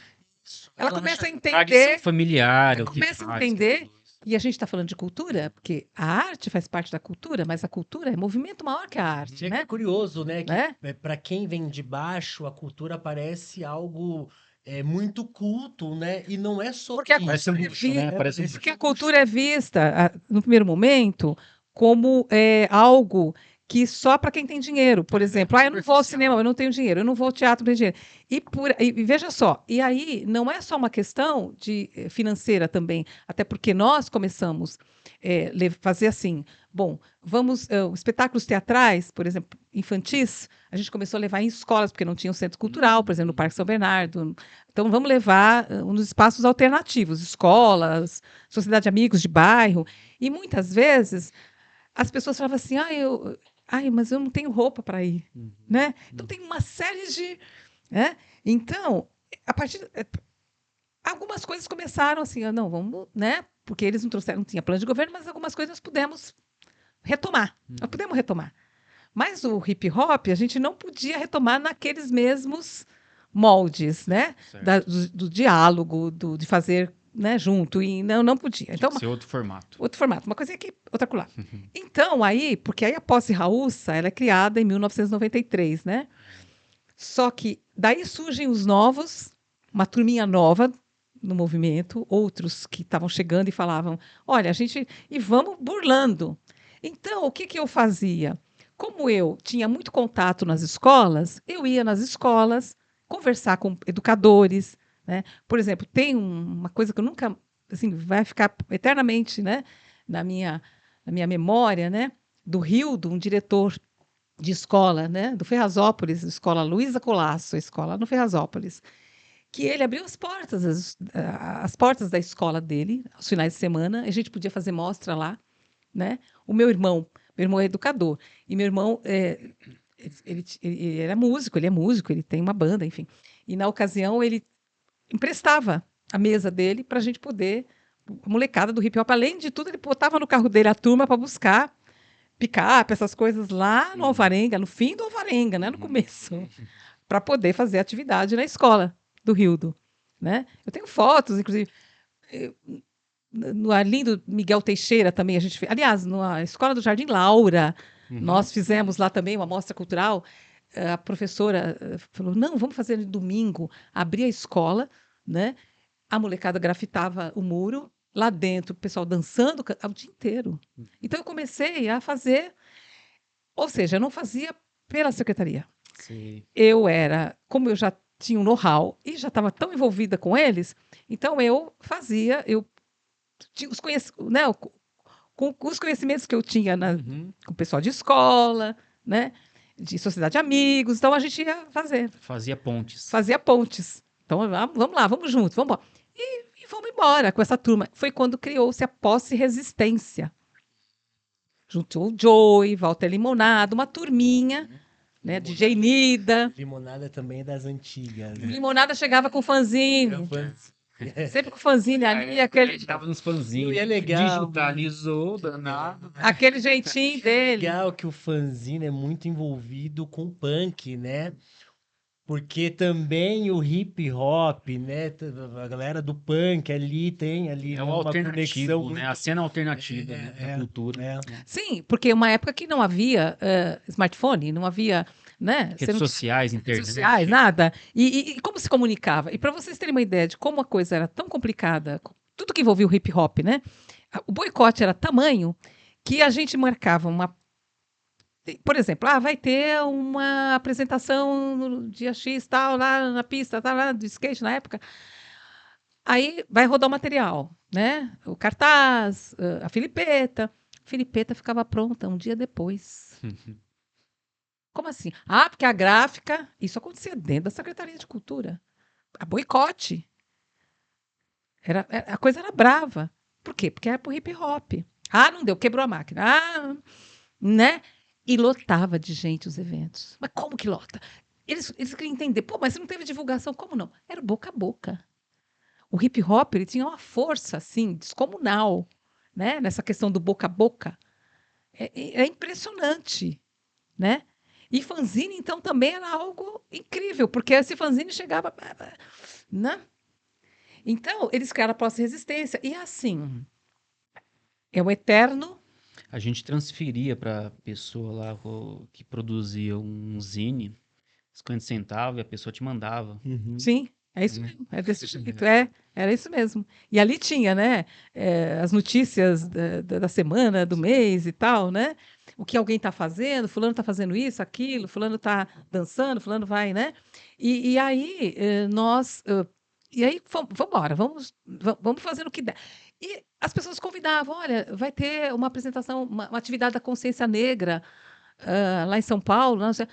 isso.
Ela
Ela
começa a
acha-
Tradição
entender,
familiar.
ela
o que
começa a
faz.
entender E a gente está falando de cultura, porque a arte faz parte da cultura, mas a cultura é movimento maior que a arte,
É
né?
curioso, né? Que
Né?
para quem vem de baixo, a cultura parece algo muito culto, né? E não é só
Porque a
isso.
Parece
cultura é
luxo, né?
É,
Parece um
parece
Porque a
luxo.
cultura é vista, no primeiro momento, como algo que só para quem tem dinheiro. Por exemplo, eu não vou ao cinema, eu não tenho dinheiro, eu não vou ao teatro, não tenho dinheiro. E veja só, e aí não é só uma questão financeira também, até porque nós começamos fazer assim, bom, vamos, espetáculos teatrais, por exemplo, infantis, a gente começou a levar em escolas, porque não tinha um centro cultural, por exemplo, no Parque São Bernardo. Então, vamos levar nos espaços alternativos, escolas, sociedade de amigos de bairro. E muitas vezes as pessoas falavam assim: mas eu não tenho roupa para ir. Né? Então, tem uma série de. Né? Então, a partir. Algumas coisas começaram assim, não, vamos, né? Porque eles não trouxeram, não tinha plano de governo, mas algumas coisas nós pudemos retomar. Nós pudemos retomar. Mas o hip hop, a gente não podia retomar naqueles mesmos moldes, né?
Certo.
Do diálogo, de fazer, né, junto, e não podia.
Tinha
Então,
que ser outro formato.
outro formato, uma coisa aqui, outra acolá. Então, aí, porque aí a posse raúça, ela é criada em 1993, né? Só que daí surgem os novos, uma turminha nova no movimento, outros que estavam chegando e falavam, olha, e vamos burlando. Então, o que eu fazia? Como eu tinha muito contato nas escolas, eu ia nas escolas conversar com educadores, né? Por exemplo, tem uma coisa que eu nunca, assim, vai ficar eternamente, né, na minha memória, né, do Rildo, um diretor de escola, né, do Ferrazópolis, escola Luísa Colasso, a escola no Ferrazópolis, que ele abriu as portas da escola dele aos finais de semana, a gente podia fazer mostra lá, né? Meu irmão é educador, e meu irmão ele era músico, ele é músico, ele tem uma banda, enfim. E na ocasião ele emprestava a mesa dele para a gente poder, a molecada do hip hop, além de tudo, ele botava no carro dele a turma para buscar picape, essas coisas lá no Alvarenga, no fim do Alvarenga, né, no começo, para poder fazer atividade na escola do Rildo, né? Eu tenho fotos, inclusive, no Arlindo Miguel Teixeira também a gente fez. Aliás, na escola do Jardim Laura, nós fizemos lá também uma mostra cultural. A professora falou: não, vamos fazer no domingo, abrir a escola, né? A molecada grafitava o muro, lá dentro, o pessoal dançando o dia inteiro. Então eu comecei a fazer, ou seja, eu não fazia pela secretaria.
Sim.
Como eu já tinha um know-how e já estava tão envolvida com eles, então eu tinha né, com os conhecimentos que eu tinha com o pessoal de escola, né, de sociedade de amigos, então a gente ia
Fazia pontes.
fazia pontes. Então vamos lá, vamos juntos, vamos embora. E vamos embora com essa turma. Foi quando criou-se a Posse Resistência. Juntou o Joey, Walter Limonada, uma turminha, né, DJ Nida.
Limonada também é das antigas. Né?
Limonada chegava com fanzine. Sempre com fanzine ali, aquele.
Tava nos fanzinhos.
E é legal.
Digitalizou, danado.
Aquele jeitinho dele.
Legal que o fanzine é muito envolvido com punk, né? Porque também o hip hop, né? A galera do punk ali tem ali
É o
uma conexão
alternativo,
muito...
né? A cena alternativa, né? Da cultura.
É.
Sim, porque uma época que não havia smartphone, não havia, né?
Redes sociais, internet.
Redes sociais, nada. E como se comunicava? E para vocês terem uma ideia de como a coisa era tão complicada, tudo que envolvia o hip hop, né? O boicote era tamanho que a gente marcava por exemplo, vai ter uma apresentação no dia X, tal, lá na pista, tal, lá do skate na época. Aí vai rodar o material, né? O cartaz, a filipeta. A filipeta ficava pronta um dia depois. Como assim? Porque a gráfica, isso acontecia dentro da Secretaria de Cultura. A boicote. A coisa era brava. Por quê? Porque era pro hip hop. Não deu, quebrou a máquina. Né? E lotava de gente os eventos. Mas como que lota? Eles queriam entender. Mas não teve divulgação. Como não? Era boca a boca. O hip hop ele tinha uma força assim descomunal, né? Nessa questão do boca a boca. É impressionante, né? E fanzine, então, também era algo incrível, porque esse fanzine chegava... Né? Então, eles criaram a Posse Resistência. E assim, É o eterno.
A gente transferia para a pessoa lá que produzia um zine, 50 centavos, e a pessoa te mandava.
Uhum.
Sim, é isso mesmo. É desse jeito. Era isso mesmo. E ali tinha, né? As notícias da semana, do mês e tal, né? O que alguém está fazendo, fulano está fazendo isso, aquilo, fulano está dançando, fulano vai, né? E aí e aí vamos embora, vamos fazendo o que der. E as pessoas convidavam, olha, vai ter uma apresentação, uma atividade da consciência negra lá em São Paulo, não sei.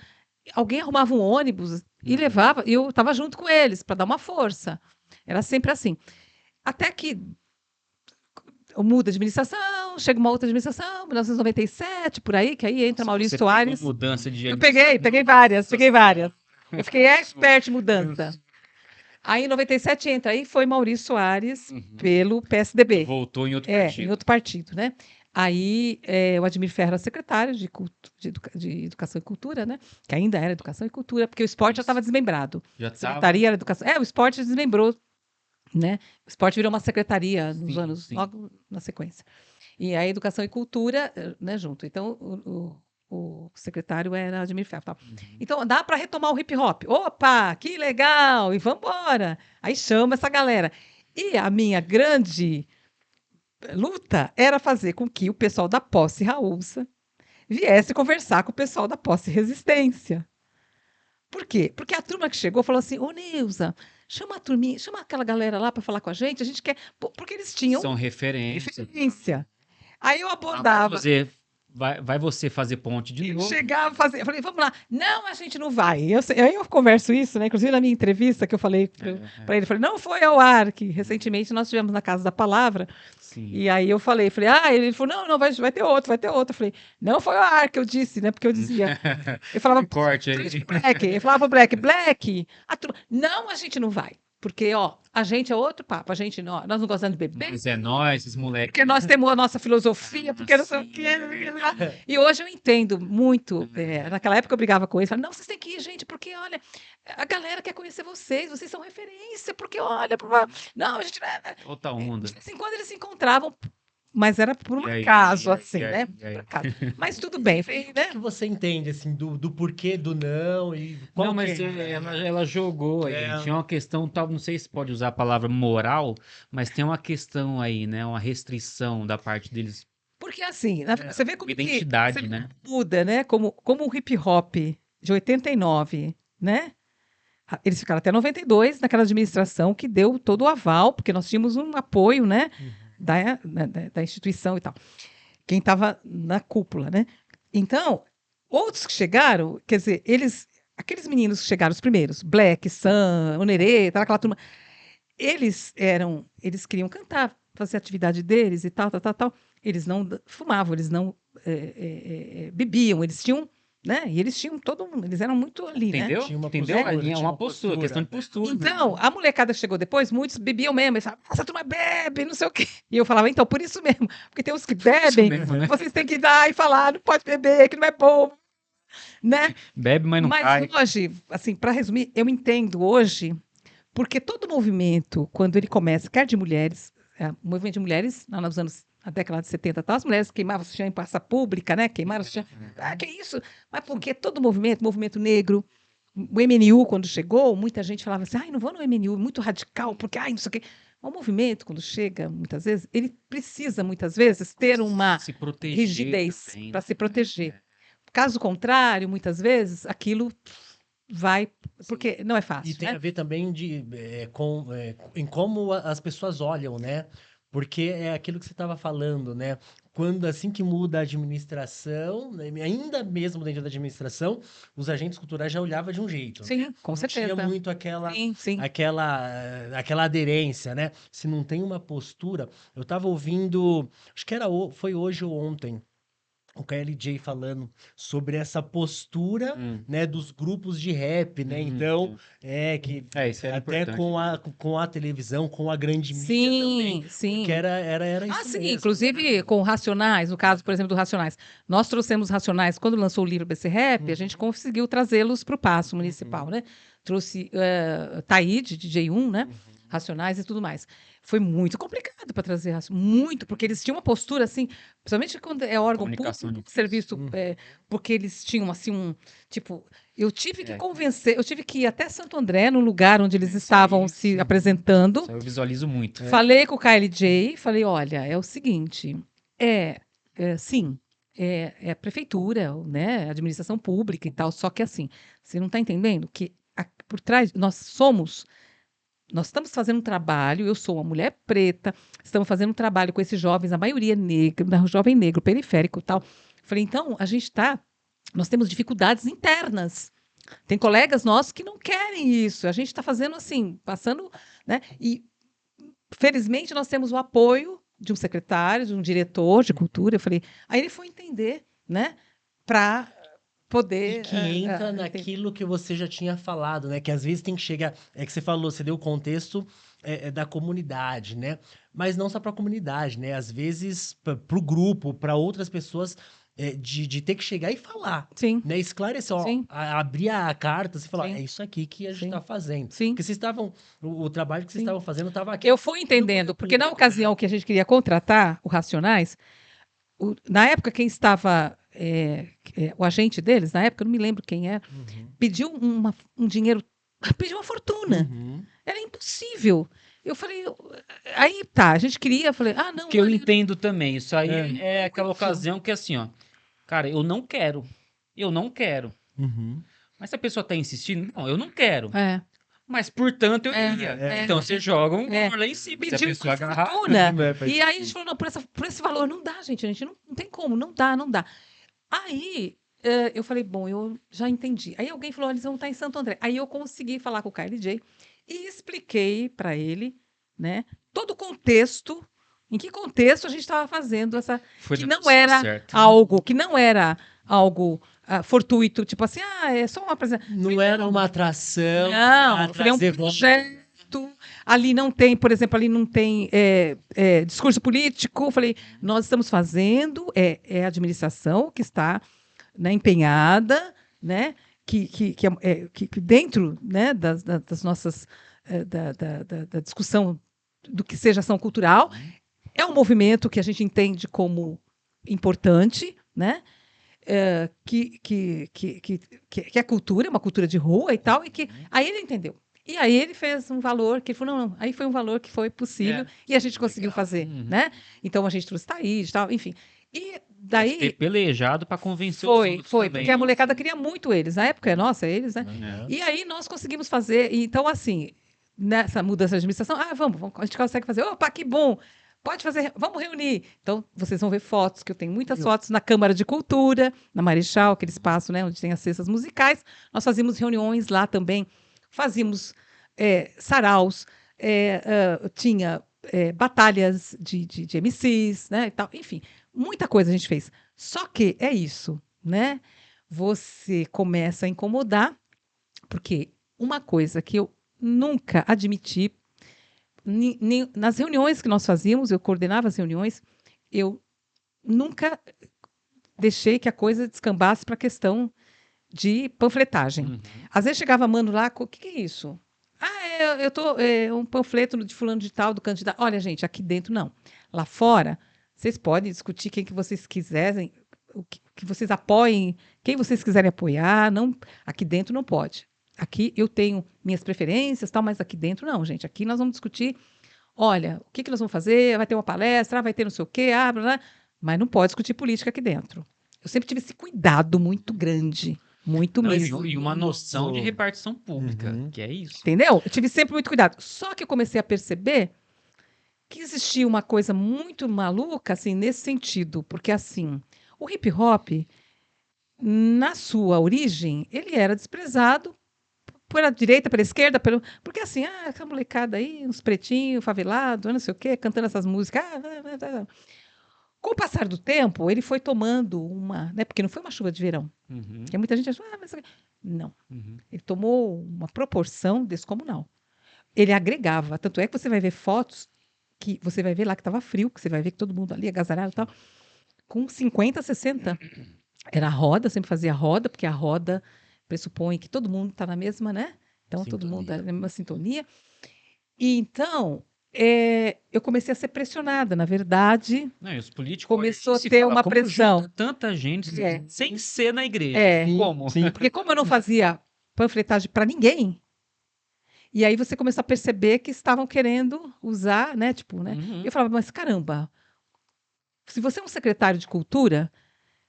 Alguém arrumava um ônibus e levava, e eu estava junto com eles para dar uma força. Era sempre assim. Até que muda a administração, chega uma outra administração, 1997, por aí, que aí entra Maurício
Você pegou
Soares.
mudança de
Eu peguei várias. Eu fiquei expert em mudança. Aí em 97 entra, aí foi Maurício Soares pelo PSDB.
Voltou em outro
Em
partido.
outro partido, né? Aí o Admir Ferro era secretário de Educação e Cultura, né? Que ainda era Educação e Cultura, porque o esporte já estava desmembrado.
Já
A
estava.
secretaria era Educação. O esporte desmembrou, né? O esporte virou uma secretaria nos anos, logo na sequência. E a Educação e Cultura, né, junto. Então, o secretário era Admir Ferro. Tal. Então, dá para retomar o hip hop. Opa, que legal! E vamos embora! Aí chama essa galera. E a minha grande luta era fazer com que o pessoal da Posse Raulsa viesse conversar com o pessoal da Posse Resistência. Por quê? Porque a turma que chegou falou assim: ô Neuza, chama a turminha, chama aquela galera lá para falar com a gente quer. Porque eles tinham
São referências.
referência. Aí eu
Vai
abordava.
vai você fazer ponte de novo.
Chegava a fazer. Eu falei, vamos lá. Não, a gente não vai. Aí eu converso isso, né? Inclusive na minha entrevista que eu falei para ele, falei, não foi ao ar, que recentemente nós tivemos na Casa da Palavra.
Sim.
E aí eu falei, ele falou, não, vai ter outro. Eu falei, não foi ao ar que eu disse, né? Porque eu dizia. Eu falava,
Corte aí.
Black. Eu falava pro Black, a turma, não, a gente não vai. Porque, ó, a gente é outro papo. A gente nós não gostamos de beber.
Mas é nós, esses moleques.
Porque nós temos a nossa filosofia, porque não sei o quê. E hoje eu entendo muito. Naquela época eu brigava com eles. Falava, não, vocês têm que ir, gente, porque, olha, a galera quer conhecer vocês são referência, porque, olha, não, a gente...
Outra onda.
De vez em quando eles se encontravam, mas era por um
E aí?
acaso, assim,
E aí?
né?
E aí?
Por acaso. Mas tudo bem, né?
O que você entende, assim, do porquê do não e qual
Não, mas
que é?
ela jogou aí. Tinha uma questão, tal, não sei se pode usar a palavra moral, mas tem uma questão aí, né? Uma restrição da parte deles.
Porque, assim, você vê como
Identidade,
que
né?
muda, né? Como o hip hop de 89, né? Eles ficaram até 92 naquela administração que deu todo o aval, porque nós tínhamos um apoio, né? Da instituição e tal. Quem estava na cúpula, né? Então, outros que chegaram, quer dizer, aqueles meninos que chegaram, os primeiros, Black, Sam, Onerê, aquela turma, eles queriam cantar, fazer a atividade deles e tal. Eles não fumavam, eles não bebiam, eles tinham, né? E eles tinham eles eram muito ali,
Entendeu?
né?
Tinha uma
Entendeu?
postura,
É
tinha
uma
uma
postura,
postura.
questão de postura.
Então, a molecada que chegou depois, muitos bebiam mesmo. Eles falavam, essa turma bebe, não sei o quê. E eu falava, então, por isso mesmo. Porque tem uns que bebem,
mesmo, né?
vocês têm que dar e falar, não pode beber, que não é bom. Né?
Bebe, mas não cai.
Hoje, assim, para resumir, eu entendo hoje, porque todo movimento, quando ele começa, quer de mulheres, o movimento de mulheres, lá nos anos, na década de 70, as mulheres queimavam o chão em praça pública, né? Queimaram o chão. Que isso? Mas porque todo movimento negro, o MNU, quando chegou, muita gente falava assim, não vou no MNU, muito radical, porque, não sei o quê. O movimento, quando chega, muitas vezes, ele precisa, muitas vezes, ter uma
Se proteger
rigidez
também,
para se proteger. Caso contrário, muitas vezes, aquilo vai... Porque não é fácil,
E tem
né?
a ver também em como as pessoas olham, né? Porque é aquilo que você estava falando, né? Quando assim que muda a administração, né, ainda mesmo dentro da administração, os agentes culturais já olhavam de um jeito.
Sim, com
Não
certeza.
tinha muito aquela
Sim.
aquela aderência, né? Se não tem uma postura, eu estava ouvindo, acho que foi hoje ou ontem, o KLJ falando sobre essa postura, né, dos grupos de rap, né? Então, que
isso era
até
importante.
com a televisão, com a grande mídia também,
Sim.
porque era isso
Sim,
mesmo.
inclusive com Racionais, no caso, por exemplo, do Racionais. Nós trouxemos Racionais, quando lançou o livro BC Rap, a gente conseguiu trazê-los para o Paço Municipal, né? Trouxe Taíde, DJ1, né? Racionais e tudo mais. Foi muito complicado para trazer muito, porque eles tinham uma postura assim, principalmente quando é órgão
Comunicação
público,
difícil.
serviço, porque eles tinham assim tipo, eu tive que
É.
convencer, eu tive que ir até Santo André, no lugar onde eles
Isso
estavam
aí.
se apresentando.
Isso aí eu visualizo muito.
Falei com o KLJ, falei, olha, é o seguinte, sim, é prefeitura, né, administração pública e tal, só que assim, você não está entendendo que por trás, nós estamos fazendo um trabalho, eu sou uma mulher preta, estamos fazendo um trabalho com esses jovens, a maioria negra, jovem negro, periférico e tal. Falei, então, nós temos dificuldades internas. Tem colegas nossos que não querem isso. A gente está fazendo assim, passando, né? E felizmente nós temos o apoio de um secretário, de um diretor de cultura. Eu falei, aí ele foi entender, né? Para poder.
E que entra naquilo que você já tinha falado, né? Que às vezes tem que chegar. É que você falou, você deu o contexto da comunidade, né? Mas não só para a comunidade, né? Às vezes para o grupo, para outras pessoas, de ter que chegar e falar.
Sim.
Né? Esclarecer, ó,
Sim.
abrir a carta e falar,
Sim.
é isso aqui que a gente
Sim.
está fazendo.
Sim.
Porque vocês estavam. O trabalho que vocês
Sim.
estavam fazendo estava aqui.
Eu fui entendendo, porque na ocasião que a gente queria contratar o Racionais, na época quem estava, o agente deles, na época, eu não me lembro quem era, pediu um dinheiro, pediu uma fortuna. Era impossível. Eu falei, aí tá, a gente queria, eu falei, não.
Que eu entendo também. Isso aí é aquela ocasião que assim, ó, cara, eu não quero. Mas se a pessoa tá insistindo, não, eu não quero. Mas, portanto, eu iria. Então, você joga um valor lá em cima. Se a
Pediu
pessoa agarrar...
fortuna. E aí a gente falou, não, por esse valor não dá, gente. A gente não tem como, não dá. Aí eu falei, bom, eu já entendi. Aí alguém falou, eles vão estar em Santo André. Aí eu consegui falar com o KLJ e expliquei para ele, né, todo o contexto, em que contexto a gente estava fazendo essa... que não era algo fortuito, tipo assim, é só uma apresentação.
Não era uma atração.
Não, eu falei, é um projeto. Ali não tem, por exemplo, discurso político. Eu falei, nós estamos fazendo, a administração que está, né, empenhada, né, que dentro, né, das nossas, da discussão do que seja ação cultural, é um movimento que a gente entende como importante, né? Que a cultura é uma cultura de rua e tal, e que aí ele entendeu. E aí ele fez um valor que ele falou, não, aí foi um valor que foi possível e a gente conseguiu fazer, né? Então a gente trouxe Thaís e tal, enfim. E daí...
ter pelejado para convencer os outros
Foi,
também.
porque a molecada queria muito eles. Na época é nossa, eles, né? E aí nós conseguimos fazer. Então, assim, nessa mudança de administração, vamos, a gente consegue fazer. Opa, que bom! Pode fazer, vamos reunir. Então, vocês vão ver fotos, que eu tenho muitas fotos na Câmara de Cultura, na Marechal, aquele espaço, né, onde tem as cestas musicais. Nós fazíamos reuniões lá também, fazíamos saraus, tinha batalhas de MCs, né, e tal. Enfim, muita coisa a gente fez. Só que é isso, né? Você começa a incomodar, porque uma coisa que eu nunca admiti, nas reuniões que nós fazíamos, eu coordenava as reuniões, eu nunca deixei que a coisa descambasse para a questão de panfletagem. Às vezes chegava mano lá, o que é isso? Eu tô um panfleto de fulano de tal, do candidato. Olha, gente, aqui dentro não. Lá fora, vocês podem discutir quem que vocês quiserem, o que vocês apoiem, quem vocês quiserem apoiar. Não, aqui dentro não pode. Aqui eu tenho minhas preferências, tal, mas aqui dentro não, gente. Aqui nós vamos discutir, olha, o que nós vamos fazer? Vai ter uma palestra, vai ter não sei o quê, blá, blá, mas não pode discutir política aqui dentro. Eu sempre tive esse cuidado muito grande, muito mesmo.
E uma noção de repartição pública, que é isso.
Entendeu? Eu tive sempre muito cuidado. Só que eu comecei a perceber que existia uma coisa muito maluca, assim, nesse sentido, porque, assim, o hip-hop, na sua origem, ele era desprezado pela direita, pela esquerda, porque assim, essa molecada aí, uns pretinhos, favelados, não sei o quê, cantando essas músicas. Com o passar do tempo, ele foi tomando né, porque não foi uma chuva de verão. Porque muita gente achou, mas... Não. Ele tomou uma proporção descomunal. Ele agregava. Tanto é que você vai ver fotos que você vai ver lá que estava frio, que você vai ver que todo mundo ali agasalhado e tal, com 50, 60. Era a roda, sempre fazia roda, porque a roda pressupõe que todo mundo está na mesma, né? Então, todo mundo está na mesma sintonia. E então, eu comecei a ser pressionada, na verdade.
Não, e os políticos
Começou a
se
ter
fala,
uma
como
pressão.
junta tanta gente
É.
sem ser na igreja.
É.
Como?
Sim.
Porque como eu não fazia panfletagem para ninguém, e aí você começou a perceber que estavam querendo usar, né? Tipo, né?
Uhum.
Eu falava, mas caramba, se você é um secretário de cultura,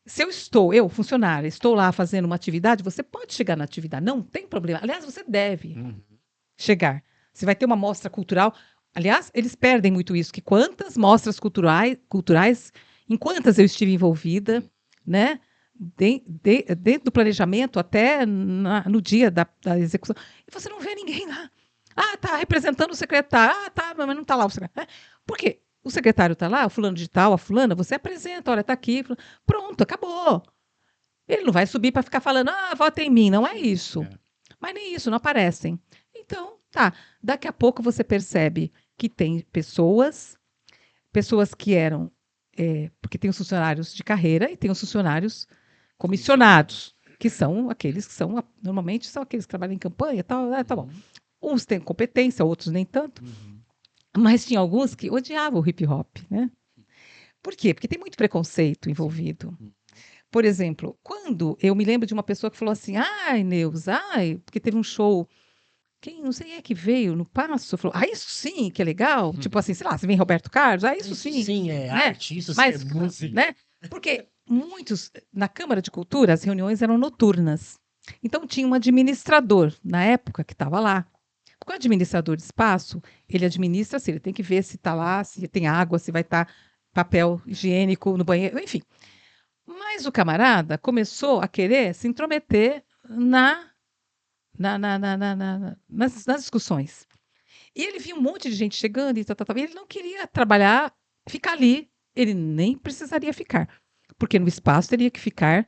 se eu, funcionária, estou lá fazendo uma atividade, você pode chegar na atividade, não tem problema. Aliás, você deve
Uhum.
chegar. Você vai ter uma mostra cultural. Aliás, eles perdem muito isso, que quantas mostras culturais em quantas eu estive envolvida, né? Dentro do planejamento até no dia da execução. E você não vê ninguém lá. Ah, tá representando o secretário. Ah, tá, mas não tá lá o secretário. Por quê? O secretário tá lá, o fulano de tal, a fulana, você apresenta, olha, tá aqui. Pronto, acabou. Ele não vai subir para ficar falando, vota em mim. Não é isso.
É.
Mas nem isso, não aparecem. Então, tá. Daqui a pouco você percebe que tem pessoas que eram. Porque tem os funcionários de carreira e tem os funcionários comissionados, que são aqueles que são, normalmente são aqueles que trabalham em campanha e tal. Tá bom. Uns têm competência, outros nem tanto.
Uhum.
Mas tinha alguns que odiavam o hip hop, né? Por quê? Porque tem muito preconceito envolvido. Por exemplo, quando eu me lembro de uma pessoa que falou assim, ai, Neuza, porque teve um show, não sei quem é que veio no Passo, falou, isso sim, que é legal. Tipo assim, sei lá, se vem Roberto Carlos, isso sim.
Sim, é
né?
arte, isso sim
Mas,
é música.
né? Porque na Câmara de Cultura, as reuniões eram noturnas. Então tinha um administrador, na época, que estava lá. Porque o administrador de espaço, ele administra, assim, ele tem que ver se está lá, se tem água, se vai estar papel higiênico no banheiro, enfim. Mas o camarada começou a querer se intrometer nas discussões. E ele via um monte de gente chegando e tal. E ele não queria trabalhar, ficar ali. Ele nem precisaria ficar. Porque no espaço teria que ficar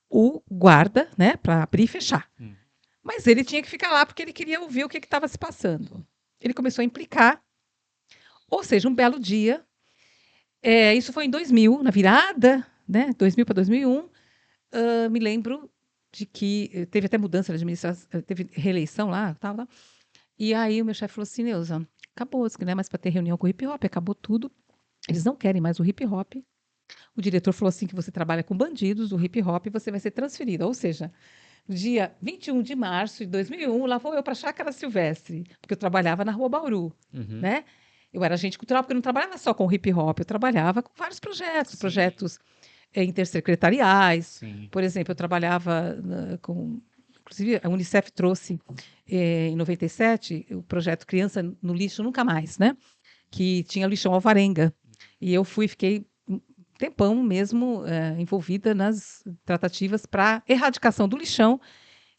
o guarda, né, para abrir e fechar. Mas ele tinha que ficar lá porque ele queria ouvir o que estava se passando. Ele começou a implicar. Ou seja, um belo dia, isso foi em 2000, na virada, né, 2000 para 2001, me lembro de que teve até mudança de administração, teve reeleição lá, tal. E aí o meu chefe falou assim, Neuza, acabou, isso que não é mais para ter reunião com o hip hop, acabou tudo. Eles não querem mais o hip hop. O diretor falou assim que você trabalha com bandidos, o hip hop, e você vai ser transferida. Ou seja, no dia 21 de março de 2001, lá vou eu para a Chácara Silvestre, porque eu trabalhava na Rua Bauru,
Uhum.
né? Eu era agente cultural, porque eu não trabalhava só com hip hop, eu trabalhava com vários projetos,
Sim.
projetos intersecretariais.
Sim.
Por exemplo, eu trabalhava com... Inclusive, a Unicef trouxe, em 97, o projeto Criança no Lixo Nunca Mais, né? Que tinha lixão Alvarenga. E eu fiquei um tempão mesmo envolvida nas tratativas para erradicação do lixão.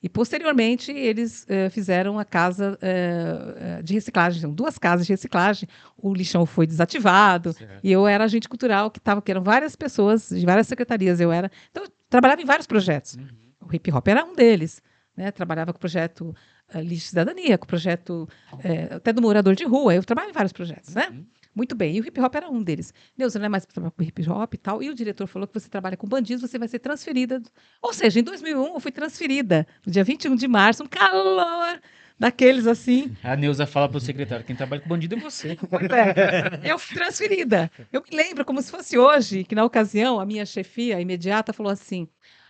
E, posteriormente, eles fizeram a casa de reciclagem, são 2 casas de reciclagem, o lixão foi desativado,
Certo.
e eu era agente cultural, que eram várias pessoas de várias secretarias, então, eu trabalhava em vários projetos.
Uhum.
O hip hop era um deles, né? Trabalhava com o projeto Lixo e Cidadania, com o projeto até do morador de rua, eu trabalho em vários projetos, né?
Uhum.
Muito bem, e o hip hop era um deles. Neuza, não é mais para trabalhar com hip hop e tal. E o diretor falou que você trabalha com bandidos, você vai ser transferida. Ou seja, em 2001 eu fui transferida, no dia 21 de março, um calor daqueles assim.
A Neuza fala pro secretário, quem trabalha com bandido é você.
Eu fui transferida. Eu me lembro como se fosse hoje, que na ocasião a minha chefia imediata falou assim: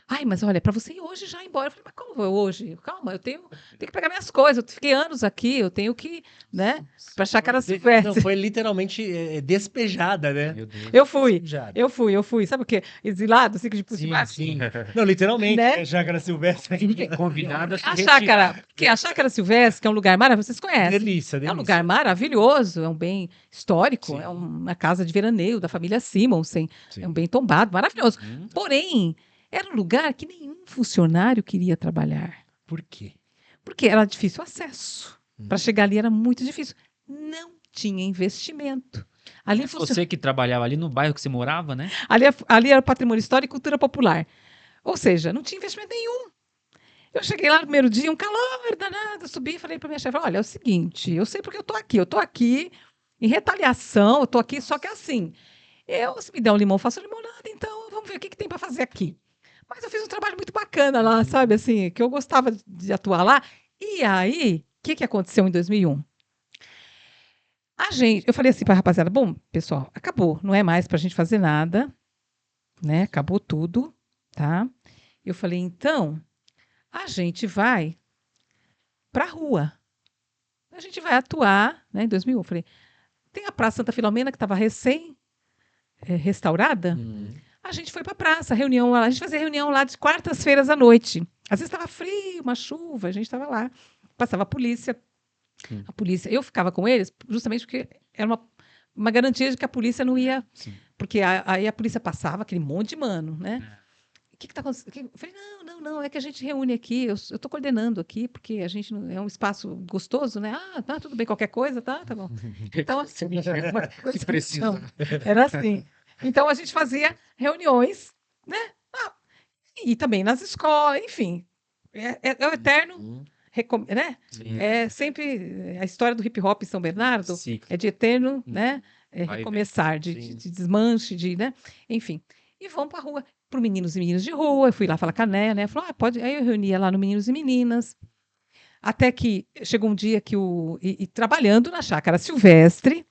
ai, mas olha, para você ir hoje já embora. Eu falei, mas como vou hoje? Calma, eu tenho que pegar minhas coisas. Eu fiquei anos aqui, eu tenho que, né, para Chácara
Não,
Silvestre.
foi literalmente despejada, né?
Meu Deus.
Eu fui.
Despejada.
Eu fui. Sabe o quê? Exilado, assim, de
Sim,
cima.
sim. Não, literalmente,
Né?
né? Chácara Silvestre.
Convidada a se
A
retirar.
chácara, porque a Chácara Silvestre, que é um lugar maravilhoso, vocês conhecem.
Delícia,
É
delícia.
um lugar maravilhoso, é um bem histórico,
Sim.
é uma casa de veraneio da família Simonsen,
Sim.
é um bem tombado, maravilhoso.
Uhum.
Porém, era um lugar que nenhum funcionário queria trabalhar,
Por quê?
porque era difícil acesso. Para chegar ali era muito difícil. Não tinha investimento. Ali,
Você que trabalhava ali no bairro que você morava, né?
ali era patrimônio histórico e cultura popular. Ou seja, não tinha investimento nenhum. Eu cheguei lá no primeiro dia, um calor danado, subi e falei para minha chefe, olha, é o seguinte, eu sei porque eu estou aqui em retaliação, eu estou aqui, só que assim, se me der um limão, eu faço limonada, então vamos ver o que tem para fazer aqui. Mas eu fiz um trabalho muito bacana lá, sabe, assim, que eu gostava de atuar lá. E aí, o que aconteceu em 2001? Eu falei assim para a rapaziada, bom, pessoal, acabou, não é mais para a gente fazer nada, né? Acabou tudo, tá? Eu falei, então, a gente vai para a rua. A gente vai atuar, né? Em 2001, eu falei, tem a Praça Santa Filomena que estava restaurada. A gente foi para a praça, reunião lá. A gente fazia reunião lá de quartas-feiras à noite. Às vezes estava frio, uma chuva, a gente estava lá. Passava a polícia. A polícia. Eu ficava com eles justamente porque era uma garantia de que a polícia não ia.
Sim.
Porque aí a polícia passava, aquele monte de mano, né? O que está acontecendo? Eu falei, não, é que a gente reúne aqui, eu estou coordenando aqui, porque a gente é um espaço gostoso, né? Ah, tá, tudo bem, qualquer coisa, tá bom. Então, assim,
Se precisar.
não, era assim. Então, a gente fazia reuniões, né? E também nas escolas, enfim. É o eterno, né?
Sim.
É sempre a história do hip hop em São Bernardo,
Ciclo.
é de eterno, né?
Vai e vem.
Recomeçar, de
Sim.
desmanche, né? Enfim. E vão para a rua, para meninos e meninas de rua. Eu fui lá falar com a né? Falou, pode. Aí eu reunia lá no Meninos e Meninas. Até que chegou um dia que e trabalhando na Chácara Silvestre,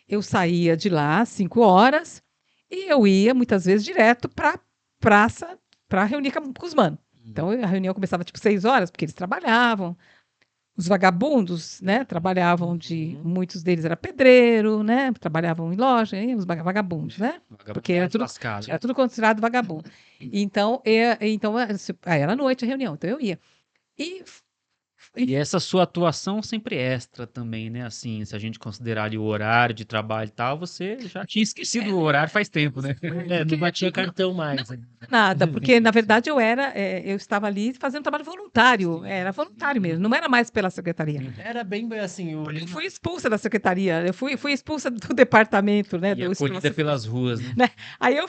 eu saía de lá às 5 horas e eu ia muitas vezes direto para praça para reunir com os manos. Então a reunião começava tipo 6 horas, porque eles trabalhavam. Os vagabundos, né, trabalhavam muitos deles era pedreiro, né, trabalhavam em loja, os vagabundos, né, porque era tudo considerado vagabundo. Então, aí era à noite a reunião, então eu ia.
E essa sua atuação sempre extra também, né? Assim, se a gente considerar ali o horário de trabalho e tal, você já tinha esquecido o horário faz tempo, né?
Não batia cartão mais.
Nada, porque na verdade eu estava ali fazendo trabalho voluntário, era voluntário mesmo, não era mais pela secretaria.
Era bem assim.
Eu fui expulsa da secretaria, eu fui expulsa do departamento, né?
E acolhida pelas ruas, né?
Aí eu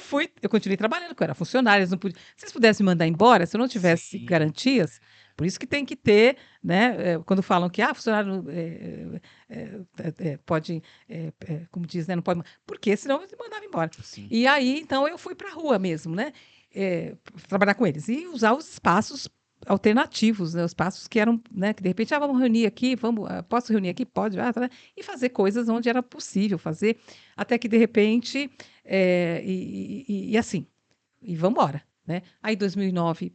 continuei trabalhando, porque eu era funcionária, eles não podiam. Se eles pudessem me mandar embora, se eu não tivesse
Sim.
garantias, por isso que tem que ter, né? Quando falam que funcionário pode, como diz, né? Não pode, porque senão eu mandava embora.
Sim.
E aí, então, eu fui para a rua mesmo, né? Trabalhar com eles e usar os espaços alternativos, né? Os espaços que eram, né? Que de repente, vamos reunir aqui, posso reunir aqui? Pode, tá, e fazer coisas onde era possível fazer, até que de repente, assim, e vamos embora. Né? Aí 2009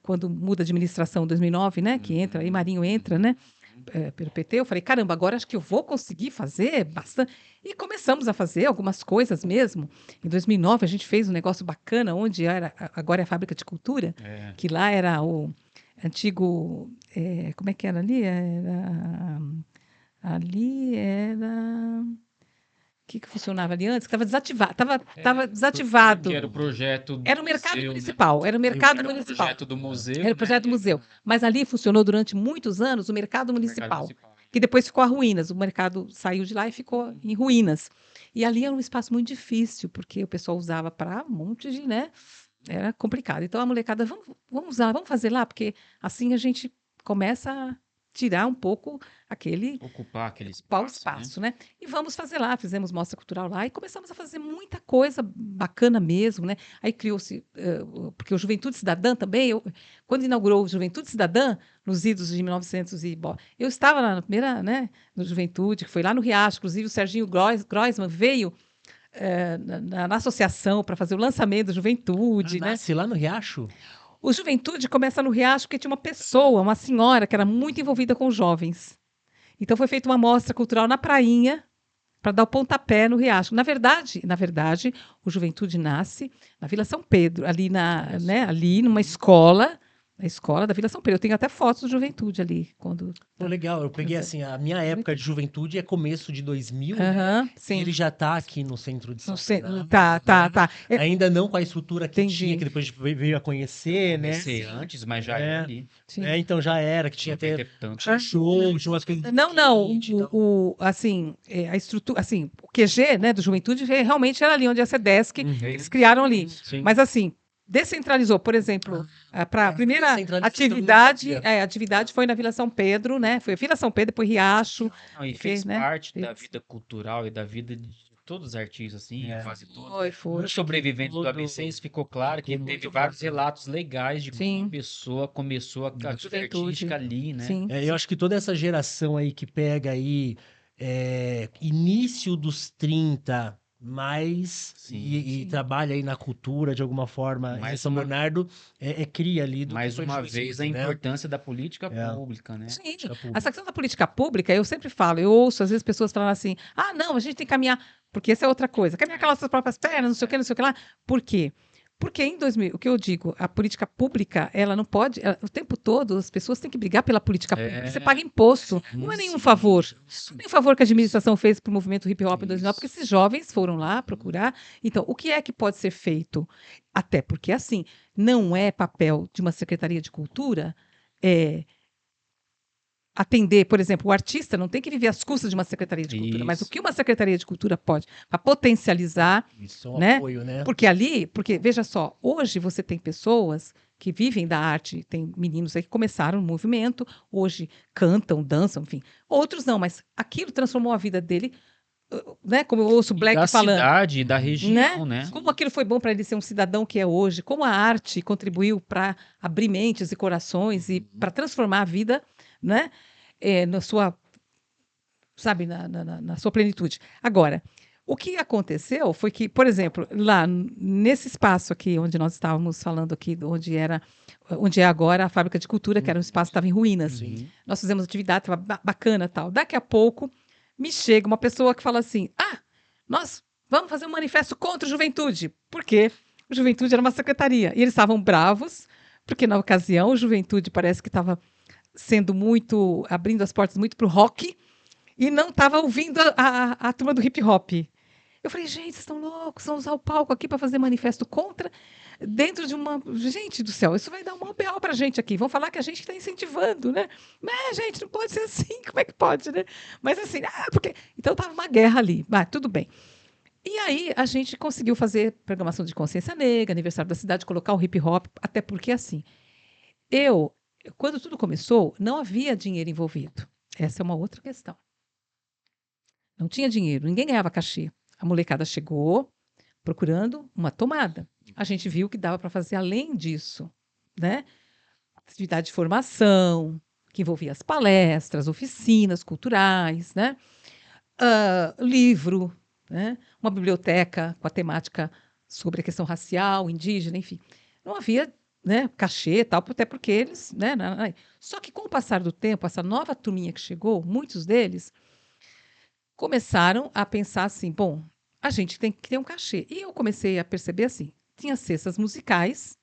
quando muda a administração 2009, né? Que entra, aí Marinho entra, né? Pelo PT, eu falei, caramba, agora acho que eu vou conseguir fazer bastante. E começamos a fazer algumas coisas mesmo. Em 2009 a gente fez um negócio bacana, onde agora é a Fábrica de Cultura, que lá era o antigo, como é que era ali? Ali era... O que funcionava ali antes? Estava desativado. Estava desativado.
Que era o projeto do
Era o mercado
museu,
municipal.
né?
Era o mercado
Era o
municipal.
projeto do museu.
Era o projeto do museu. Mas ali funcionou durante muitos anos o mercado municipal, que depois ficou a ruínas. O mercado saiu de lá e ficou em ruínas. E ali era um espaço muito difícil, porque o pessoal usava para um monte de, né? Era complicado. Então a molecada, vamos usar, vamos fazer lá, porque assim a gente começa a tirar um pouco
ocupar aquele
espaço, né? E vamos fazer lá, fizemos mostra cultural lá e começamos a fazer muita coisa bacana mesmo, né? Aí criou-se, porque o Juventude Cidadã também, quando inaugurou o Juventude Cidadã, nos idos de 1900 eu estava lá na primeira, né, no Juventude, que foi lá no Riacho, inclusive o Serginho Groisman veio na associação para fazer o lançamento do Juventude, né?
Nasce lá no Riacho?
O Juventude começa no Riacho porque tinha uma pessoa, uma senhora, que era muito envolvida com os jovens. Então foi feita uma mostra cultural na prainha para dar o pontapé no Riacho. Na verdade, o Juventude nasce na Vila São Pedro, ali ali numa escola, na escola da Vila São Pedro. Eu tenho até fotos do Juventude ali quando.
Legal, eu peguei assim, a minha época de juventude é começo de 2000,
sim.
E ele já está aqui no centro de São Paulo.
Tá.
Ainda não com a estrutura que
Entendi.
tinha, que depois veio a conhecer, né?
Comecei antes, mas já era ali.
Sim.
Então já era, que tinha até show, as coisas.
A estrutura, assim, o QG, né, do Juventude realmente era ali onde a Sedesc, eles criaram ali.
Sim.
Mas assim, descentralizou, por exemplo, para a primeira atividade foi na Vila São Pedro, né? Foi a Vila São Pedro, depois Riacho.
E fez parte da vida cultural e da vida de todos os artistas, assim, quase todos.
Foi.
Os sobreviventes do ABC, isso ficou claro que teve vários relatos legais de como a pessoa começou a carreira artística ali, né?
Sim.
Eu acho que toda essa geração aí que pega aí início dos 30, mas
Sim,
e
sim.
trabalha aí na cultura de alguma forma.
Mais
Em São
uma-
Bernardo cria ali do
Mais
que foi
uma
Juiz
vez, a
Fúria, né?
importância da política
É.
pública, né?
Sim,
Política
essa
pública.
questão da política pública, eu sempre falo, eu ouço às vezes pessoas falando assim, ah, não, a gente tem que caminhar, porque essa é outra coisa, caminhar com as nossas próprias pernas, não sei o que, não sei o que lá. Por quê? Porque em 2000, o que eu digo, a política pública, ela não pode, o tempo todo as pessoas têm que brigar pela política pública. Você paga imposto, não é nenhum
Sim,
favor.
sim.
Nem favor que a administração fez para o movimento hip hop em 2009, porque
Isso.
esses jovens foram lá procurar. Então, o que é que pode ser feito? Até porque, assim, não é papel de uma Secretaria de Cultura atender, por exemplo, o artista não tem que viver às custas de uma Secretaria de Cultura, mas o
Isso.
que uma Secretaria de Cultura pode para potencializar,
Isso é um
né?
apoio, né?
Porque veja só, hoje você tem pessoas que vivem da arte, tem meninos aí que começaram no movimento, hoje cantam, dançam, enfim. Outros não, mas aquilo transformou a vida dele, né? Como eu ouço o
E
Black
da
falando,
cidade, da
né?
região, né?
Como aquilo foi bom para ele ser um cidadão que é hoje, como a arte contribuiu para abrir mentes e corações e para transformar a vida, né? Na sua, sabe, na sua plenitude. Agora, o que aconteceu foi que, por exemplo, lá nesse espaço aqui onde nós estávamos falando aqui, onde é agora a Fábrica de Cultura, que era um espaço que estava em ruínas.
Uhum.
Nós fizemos atividade, estava bacana, tal. Daqui a pouco me chega uma pessoa que fala assim: "Ah, nós vamos fazer um manifesto contra a juventude". Por quê? A juventude era uma secretaria e eles estavam bravos, porque na ocasião a juventude parece que estava sendo muito, abrindo as portas muito para o rock e não estava ouvindo a turma do hip hop. Eu falei, gente, vocês estão loucos, vão usar o palco aqui para fazer manifesto contra, dentro de uma. Gente do céu, isso vai dar uma BO para a gente aqui. Vão falar que a gente está incentivando, né? Mas, gente, não pode ser assim, como é que pode, né? Mas assim, porque. Então estava uma guerra ali. Mas tudo bem. E aí a gente conseguiu fazer programação de consciência negra, aniversário da cidade, colocar o hip hop, até porque assim. Quando tudo começou, não havia dinheiro envolvido. Essa é uma outra questão. Não tinha dinheiro, ninguém ganhava cachê. A molecada chegou procurando uma tomada. A gente viu que dava para fazer além disso, né? Atividade de formação, que envolvia as palestras, oficinas culturais, né? Livro, né? Uma biblioteca com a temática sobre a questão racial, indígena, enfim. Não havia, né, cachê e tal, até porque eles, né? Só que com o passar do tempo, essa nova turminha que chegou, muitos deles começaram a pensar assim, bom, a gente tem que ter um cachê. E eu comecei a perceber assim, tinha cestas musicais.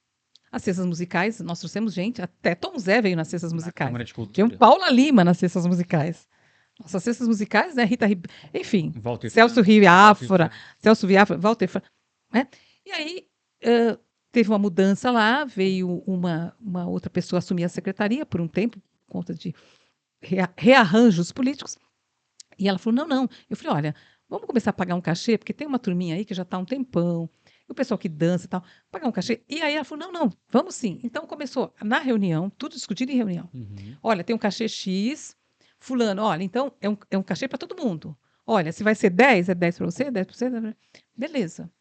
As cestas musicais, nós trouxemos gente, até Tom Zé veio nas cestas
Na
musicais.
Câmara de
Tinha
Cultura.
Paula Lima nas cestas musicais. Nossas cestas musicais, né? Rita Ribeiro, enfim,
Walter
Celso
Franco,
Viáfora, Celso Viáfora, Walter Franco, né? E aí teve uma mudança lá, veio uma outra pessoa assumir a secretaria por um tempo, por conta de rearranjos políticos. E ela falou: não, não. Eu falei: olha, vamos começar a pagar um cachê, porque tem uma turminha aí que já está há um tempão, e o pessoal que dança e tal, pagar um cachê. E aí ela falou: não, não, vamos sim. Então começou na reunião, tudo discutido em reunião.
Uhum.
Olha, tem um cachê X, fulano, olha, então é um cachê para todo mundo. Olha, se vai ser 10, é 10 para você, 10 para você, beleza.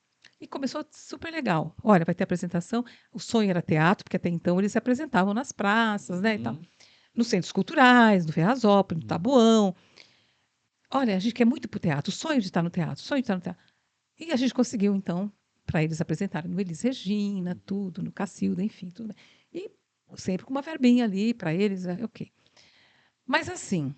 E começou super legal. Olha, vai ter apresentação. O sonho era teatro, porque até então eles se apresentavam nas praças, né, e tal. Nos centros culturais, no Ferrazópolis, no Tabuão. Olha, a gente quer muito ir para o teatro, o sonho de estar no teatro, o sonho de estar no teatro. E a gente conseguiu, então, para eles apresentarem no Elis Regina, tudo, no Cacilda, enfim, tudo bem. E sempre com uma verbinha ali para eles, ok. Mas assim,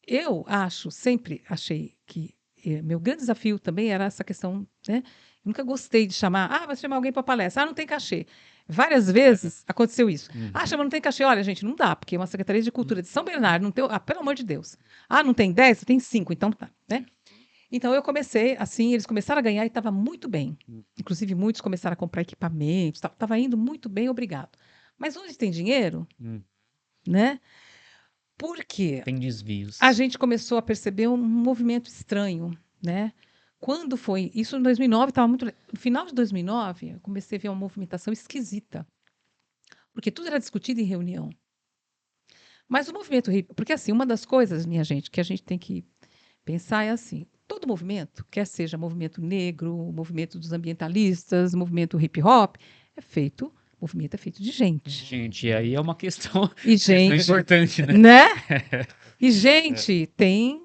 eu sempre achei que meu grande desafio também era essa questão, né? Eu nunca gostei de chamar, vai chamar alguém para palestra, não tem cachê. Várias vezes aconteceu isso. Chama, não tem cachê. Olha, gente, não dá, porque uma Secretaria de Cultura de São Bernardo não tem. Pelo amor de Deus. Não tem 10, tem 5, então tá, né? Então eu comecei, assim, eles começaram a ganhar e estava muito bem. Inclusive, muitos começaram a comprar equipamentos, estava indo muito bem, obrigado. Mas onde tem dinheiro, né? Por quê?
Tem desvios.
A gente começou a perceber um movimento estranho, né? Quando foi? Isso em 2009 estava muito. No final de 2009, eu comecei a ver uma movimentação esquisita, porque tudo era discutido em reunião. Mas o movimento hip, porque assim, uma das coisas, minha gente, que a gente tem que pensar é assim: todo movimento, quer seja movimento negro, movimento dos ambientalistas, movimento hip hop, movimento é feito de gente.
Gente, aí é uma questão,
E gente,
importante, né?
né? E gente tem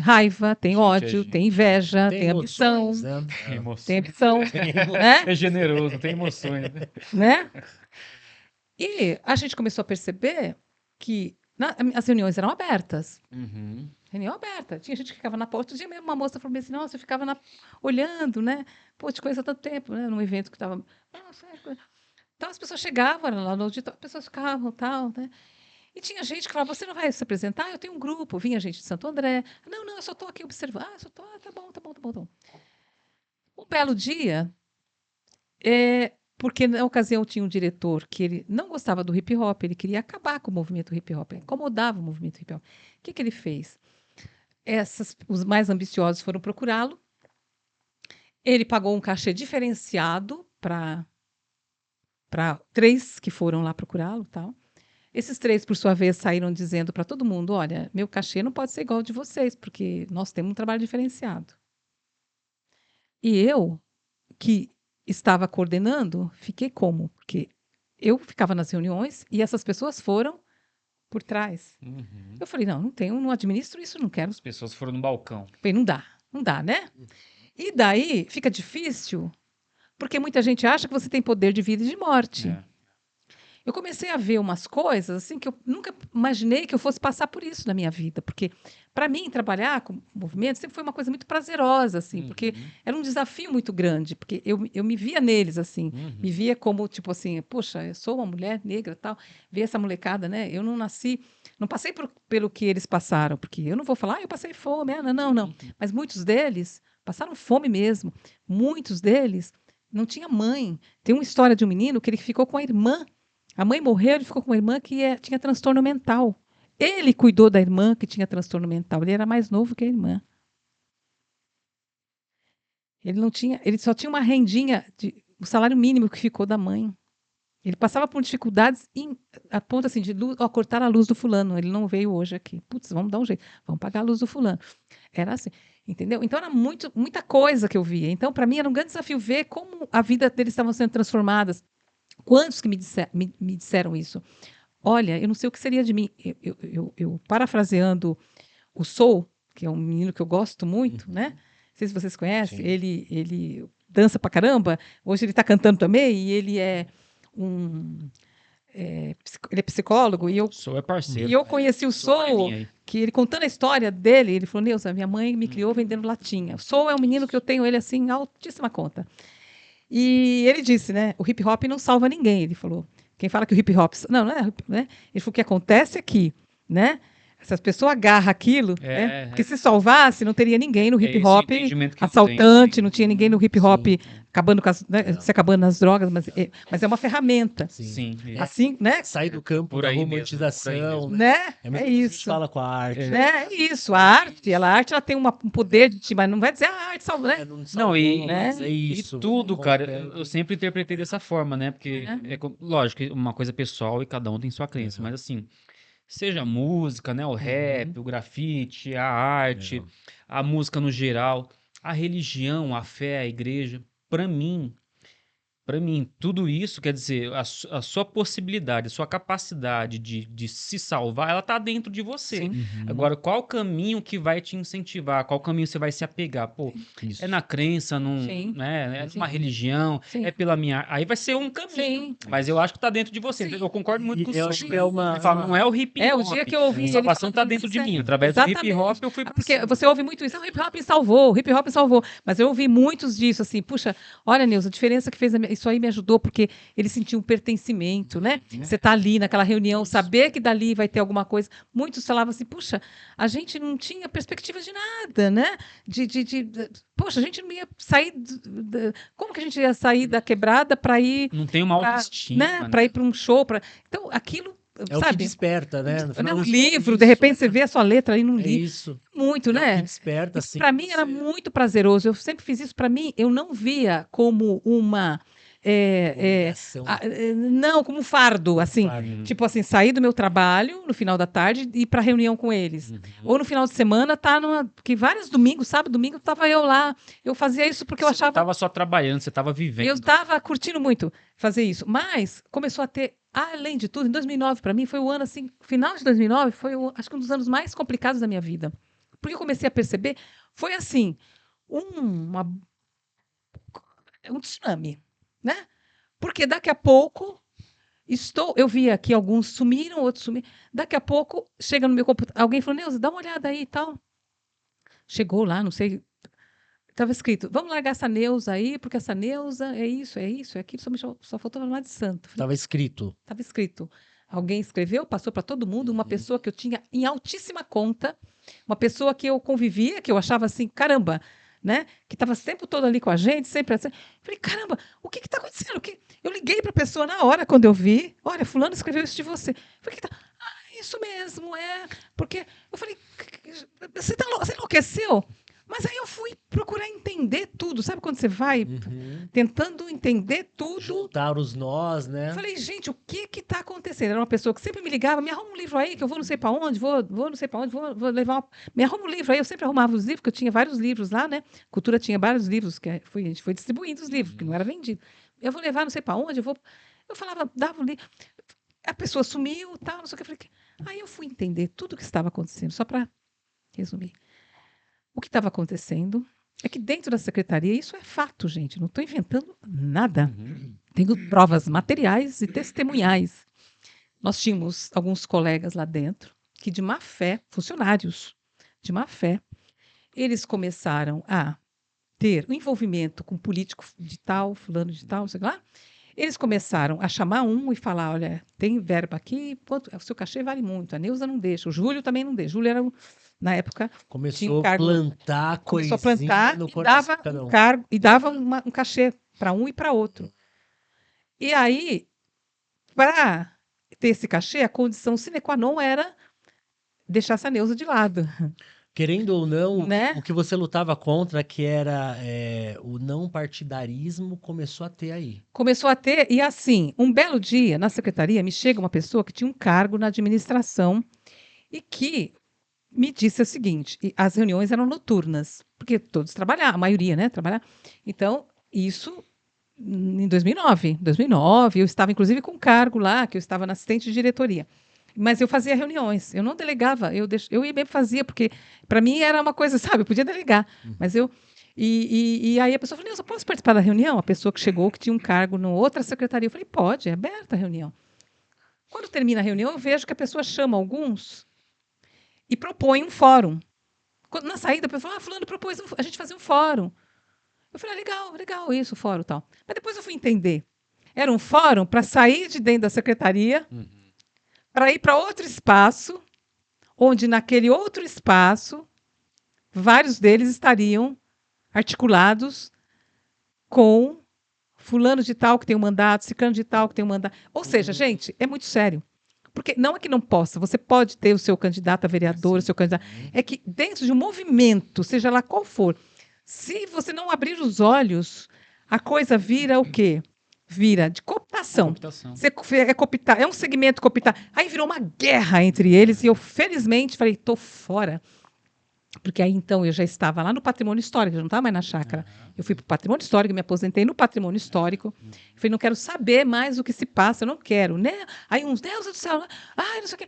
raiva, tem
Gente,
ódio,
gente.
tem inveja, tem ambição,
emoções, né?
Tem emoção.
tem ambição, né?
É generoso, tem emoções. Né?
né? E a gente começou a perceber que as reuniões eram abertas.
Uhum.
Reunião aberta. Tinha gente que ficava na porta. Outro dia mesmo uma moça falou assim, nossa, eu ficava olhando, né? Pô, te conheço há tanto tempo, né? Num evento que estava... Então as pessoas chegavam, era lá no auditório, as pessoas ficavam, tal, né? E tinha gente que falava, você não vai se apresentar? Eu tenho um grupo. Vinha gente de Santo André. Não, eu só estou aqui observando. Ah, só estou... tá bom. Um belo dia, porque na ocasião tinha um diretor que ele não gostava do hip hop, ele queria acabar com o movimento hip hop, incomodava o movimento hip hop. O que ele fez? Os mais ambiciosos foram procurá-lo. Ele pagou um cachê diferenciado para 3 que foram lá procurá-lo, tal. Esses 3, por sua vez, saíram dizendo para todo mundo: olha, meu cachê não pode ser igual ao de vocês, porque nós temos um trabalho diferenciado. E eu, que estava coordenando, fiquei como? Porque eu ficava nas reuniões e essas pessoas foram por trás.
Uhum.
Eu falei, não administro isso, não quero.
As pessoas foram no balcão.
Falei, não dá, né? E daí fica difícil, porque muita gente acha que você tem poder de vida e de morte.
É.
Eu comecei a ver umas coisas assim que eu nunca imaginei que eu fosse passar por isso na minha vida, porque para mim trabalhar com movimento sempre foi uma coisa muito prazerosa, assim, porque era um desafio muito grande, porque eu me via neles assim, me via como tipo assim, poxa, eu sou uma mulher negra, tal, ver essa molecada, né? Eu não passei pelo que eles passaram, porque eu não vou falar, eu passei fome, não, mas muitos deles passaram fome mesmo, muitos deles não tinha mãe. Tem uma história de um menino que ele ficou com a irmã. A mãe morreu, ele ficou com uma irmã que tinha transtorno mental. Ele cuidou da irmã que tinha transtorno mental. Ele era mais novo que a irmã. Ele só tinha uma rendinha, o salário mínimo que ficou da mãe. Ele passava por dificuldades a ponto assim, de cortar a luz do fulano. Ele não veio hoje aqui. Putz, vamos dar um jeito. Vamos pagar a luz do fulano. Era assim, entendeu? Então era muita coisa que eu via. Então, para mim, era um grande desafio ver como a vida deles estava sendo transformadas. Quantos que me disseram isso? Olha, eu não sei o que seria de mim. Eu parafraseando o Soul, que é um menino que eu gosto muito, né? Não sei se vocês conhecem.
Sim.
Ele dança pra caramba. Hoje ele está cantando também e ele é ele é psicólogo e
Soul é parceiro.
eu conheci o
Soul é
Soul,
minha aí.
que ele contando a história dele, ele falou, Neuza, minha mãe me criou vendendo latinha. O Soul é um menino que eu tenho ele assim, em altíssima conta. E ele disse, né? O hip hop não salva ninguém. Ele falou. Quem fala que o hip hop. Não é. Né? Ele falou: o que acontece aqui, né? Se as pessoas agarram aquilo, né? Porque se salvasse, não teria ninguém no hip hop assaltante, não tinha ninguém no hip hop acabando se acabando nas drogas, mas é uma ferramenta.
Sim.
Assim, né?
Sair do campo
Por
da
aí mesmo,
romantização,
por aí
né?
É
mesmo que a gente
isso.
fala com a arte.
É isso. A arte ela tem um poder de ti, mas não vai dizer a arte salva, né?
Não, e
isso.
tudo, cara, eu sempre interpretei dessa forma, né? Porque, lógico, que uma coisa pessoal e cada um tem sua crença, mas assim, seja a música, né? O rap, o grafite, a arte, a música no geral, a religião, a fé, a igreja, para mim, tudo isso, quer dizer, a sua possibilidade, a sua capacidade de se salvar, ela tá dentro de você.
Sim.
Agora, qual o caminho que vai te incentivar? Qual caminho você vai se apegar? Pô,
Isso.
é na crença, é numa religião, é pela minha... Aí vai ser um caminho,
Sim.
mas eu acho que tá dentro de você. Eu concordo muito com o
eu
senhor.
acho que é uma...
Ele fala, não é o hip hop.
O dia que eu ouvi
a salvação tá dentro de mim. Através do hip hop eu fui pra
Porque
cima.
você ouve muito isso, o hip hop me salvou, o hip hop me salvou. Mas eu ouvi muitos disso, assim, puxa, olha, Neuza, a diferença que fez, isso aí me ajudou, porque ele sentiu um pertencimento, né? Você tá ali naquela reunião, saber que dali vai ter alguma coisa. Muitos falavam assim, puxa, a gente não tinha perspectiva de nada, né? Poxa, a gente não ia sair... Como que a gente ia sair da quebrada para ir...
Não tem uma autoestima,
né? Para ir para um show, então aquilo...
É o que desperta, né? No final
Um
das
livro,
contas,
de repente você vê a sua letra ali num
é
livro.
isso.
Muito,
É
né?
o que desperta,
Isso
assim.
para mim era muito prazeroso. Eu sempre fiz isso para mim. Eu não via como uma não, como um fardo, assim. Tipo assim, sair do meu trabalho no final da tarde e ir para reunião com eles. Ou no final de semana, que vários domingos, sábado, domingo, estava eu lá. Eu fazia isso porque eu achava...
Você não estava só trabalhando, você estava vivendo.
Eu estava curtindo muito fazer isso. Mas começou a ter, além de tudo, em 2009, para mim, foi o ano assim, final de 2009, foi acho que um dos anos mais complicados da minha vida. Porque eu comecei a perceber, foi assim, um tsunami, né? Porque daqui a pouco eu vi que alguns sumiram, outros sumiram. Daqui a pouco chega no meu computador, alguém falou, Neuza, dá uma olhada aí e tal. Chegou lá, não sei, estava escrito, vamos largar essa Neuza aí, porque essa Neuza é isso, é aquilo, só faltou falar de santo.
Tava escrito.
Estava escrito. Alguém escreveu, passou para todo mundo, uma pessoa que eu tinha em altíssima conta, uma pessoa que eu convivia, que eu achava assim, caramba, né? Que estava sempre todo ali com a gente, sempre assim. Falei, caramba, o que está acontecendo? Eu liguei para a pessoa na hora, quando eu vi, olha, fulano escreveu isso de você. Falei, isso mesmo, porque eu falei, você enlouqueceu? Mas aí eu fui procurar entender tudo, sabe quando você vai tentando entender tudo?
Juntar os nós, né?
Falei, gente, o que está acontecendo? Era uma pessoa que sempre me ligava, me arruma um livro aí, que eu vou não sei para onde, vou não sei para onde, vou levar me arruma um livro aí. Eu sempre arrumava os livros, porque eu tinha vários livros lá, né? Cultura tinha vários livros, que a gente foi distribuindo os livros, que não era vendido. Eu vou levar não sei para onde, eu falava, dava o livro. A pessoa sumiu, tal, não sei o que. Eu falei, aí eu fui entender tudo o que estava acontecendo, só para resumir. O que estava acontecendo é que dentro da secretaria, isso é fato, gente, não estou inventando nada. Tenho provas materiais e testemunhais. Nós tínhamos alguns colegas lá dentro que, de má fé, funcionários de má fé, eles começaram a ter um envolvimento com político de tal, fulano de tal, sei lá. Eles começaram a chamar um e falar, olha, tem verba aqui, o seu cachê vale muito, a Neuza não deixa, o Júlio também não deixa. Júlio era, na época,
começou a plantar
começou a
coisinha
plantar
no
e
coração.
dava um cargo, e dava um cachê para um e para outro. E aí, para ter esse cachê, a condição sine qua non era deixar essa Neuza de lado.
Querendo ou não,
Né?
o que você lutava contra, que era o não partidarismo, começou a ter aí.
Começou a ter, e assim, um belo dia, na secretaria, me chega uma pessoa que tinha um cargo na administração e que me disse o seguinte, as reuniões eram noturnas, porque todos trabalhavam, a maioria, né, trabalhava. Então, isso em 2009. 2009, eu estava inclusive com um cargo lá, que eu estava na assistente de diretoria. Mas eu fazia reuniões, eu não delegava, eu ia mesmo fazia, porque para mim era uma coisa, sabe, eu podia delegar, mas eu... E aí a pessoa falou, eu posso participar da reunião? A pessoa que chegou, que tinha um cargo em outra secretaria, eu falei, pode, é aberta a reunião. Quando termina a reunião, eu vejo que a pessoa chama alguns e propõe um fórum. Na saída, a pessoa fala, fulano propôs a gente fazer um fórum. Eu falei, legal isso, o fórum e tal. Mas depois eu fui entender. Era um fórum para sair de dentro da secretaria, para ir para outro espaço, onde naquele outro espaço, vários deles estariam articulados com fulano de tal que tem um mandato, ciclano de tal que tem um mandato. Ou seja, gente, é muito sério. Porque não é que não possa, você pode ter o seu candidato a vereador, o seu candidato. É que dentro de um movimento, seja lá qual for, se você não abrir os olhos, a coisa vira o quê? Vira de cooptação. Você é um segmento cooptado. Aí virou uma guerra entre eles e eu, felizmente, falei, estou fora. Porque aí, então, eu já estava lá no patrimônio histórico, eu não estava mais na chácara. Eu fui para o patrimônio histórico, me aposentei no patrimônio histórico. Falei, não quero saber mais o que se passa, eu não quero. Né? Aí uns, Neuza do céu, não sei o quê.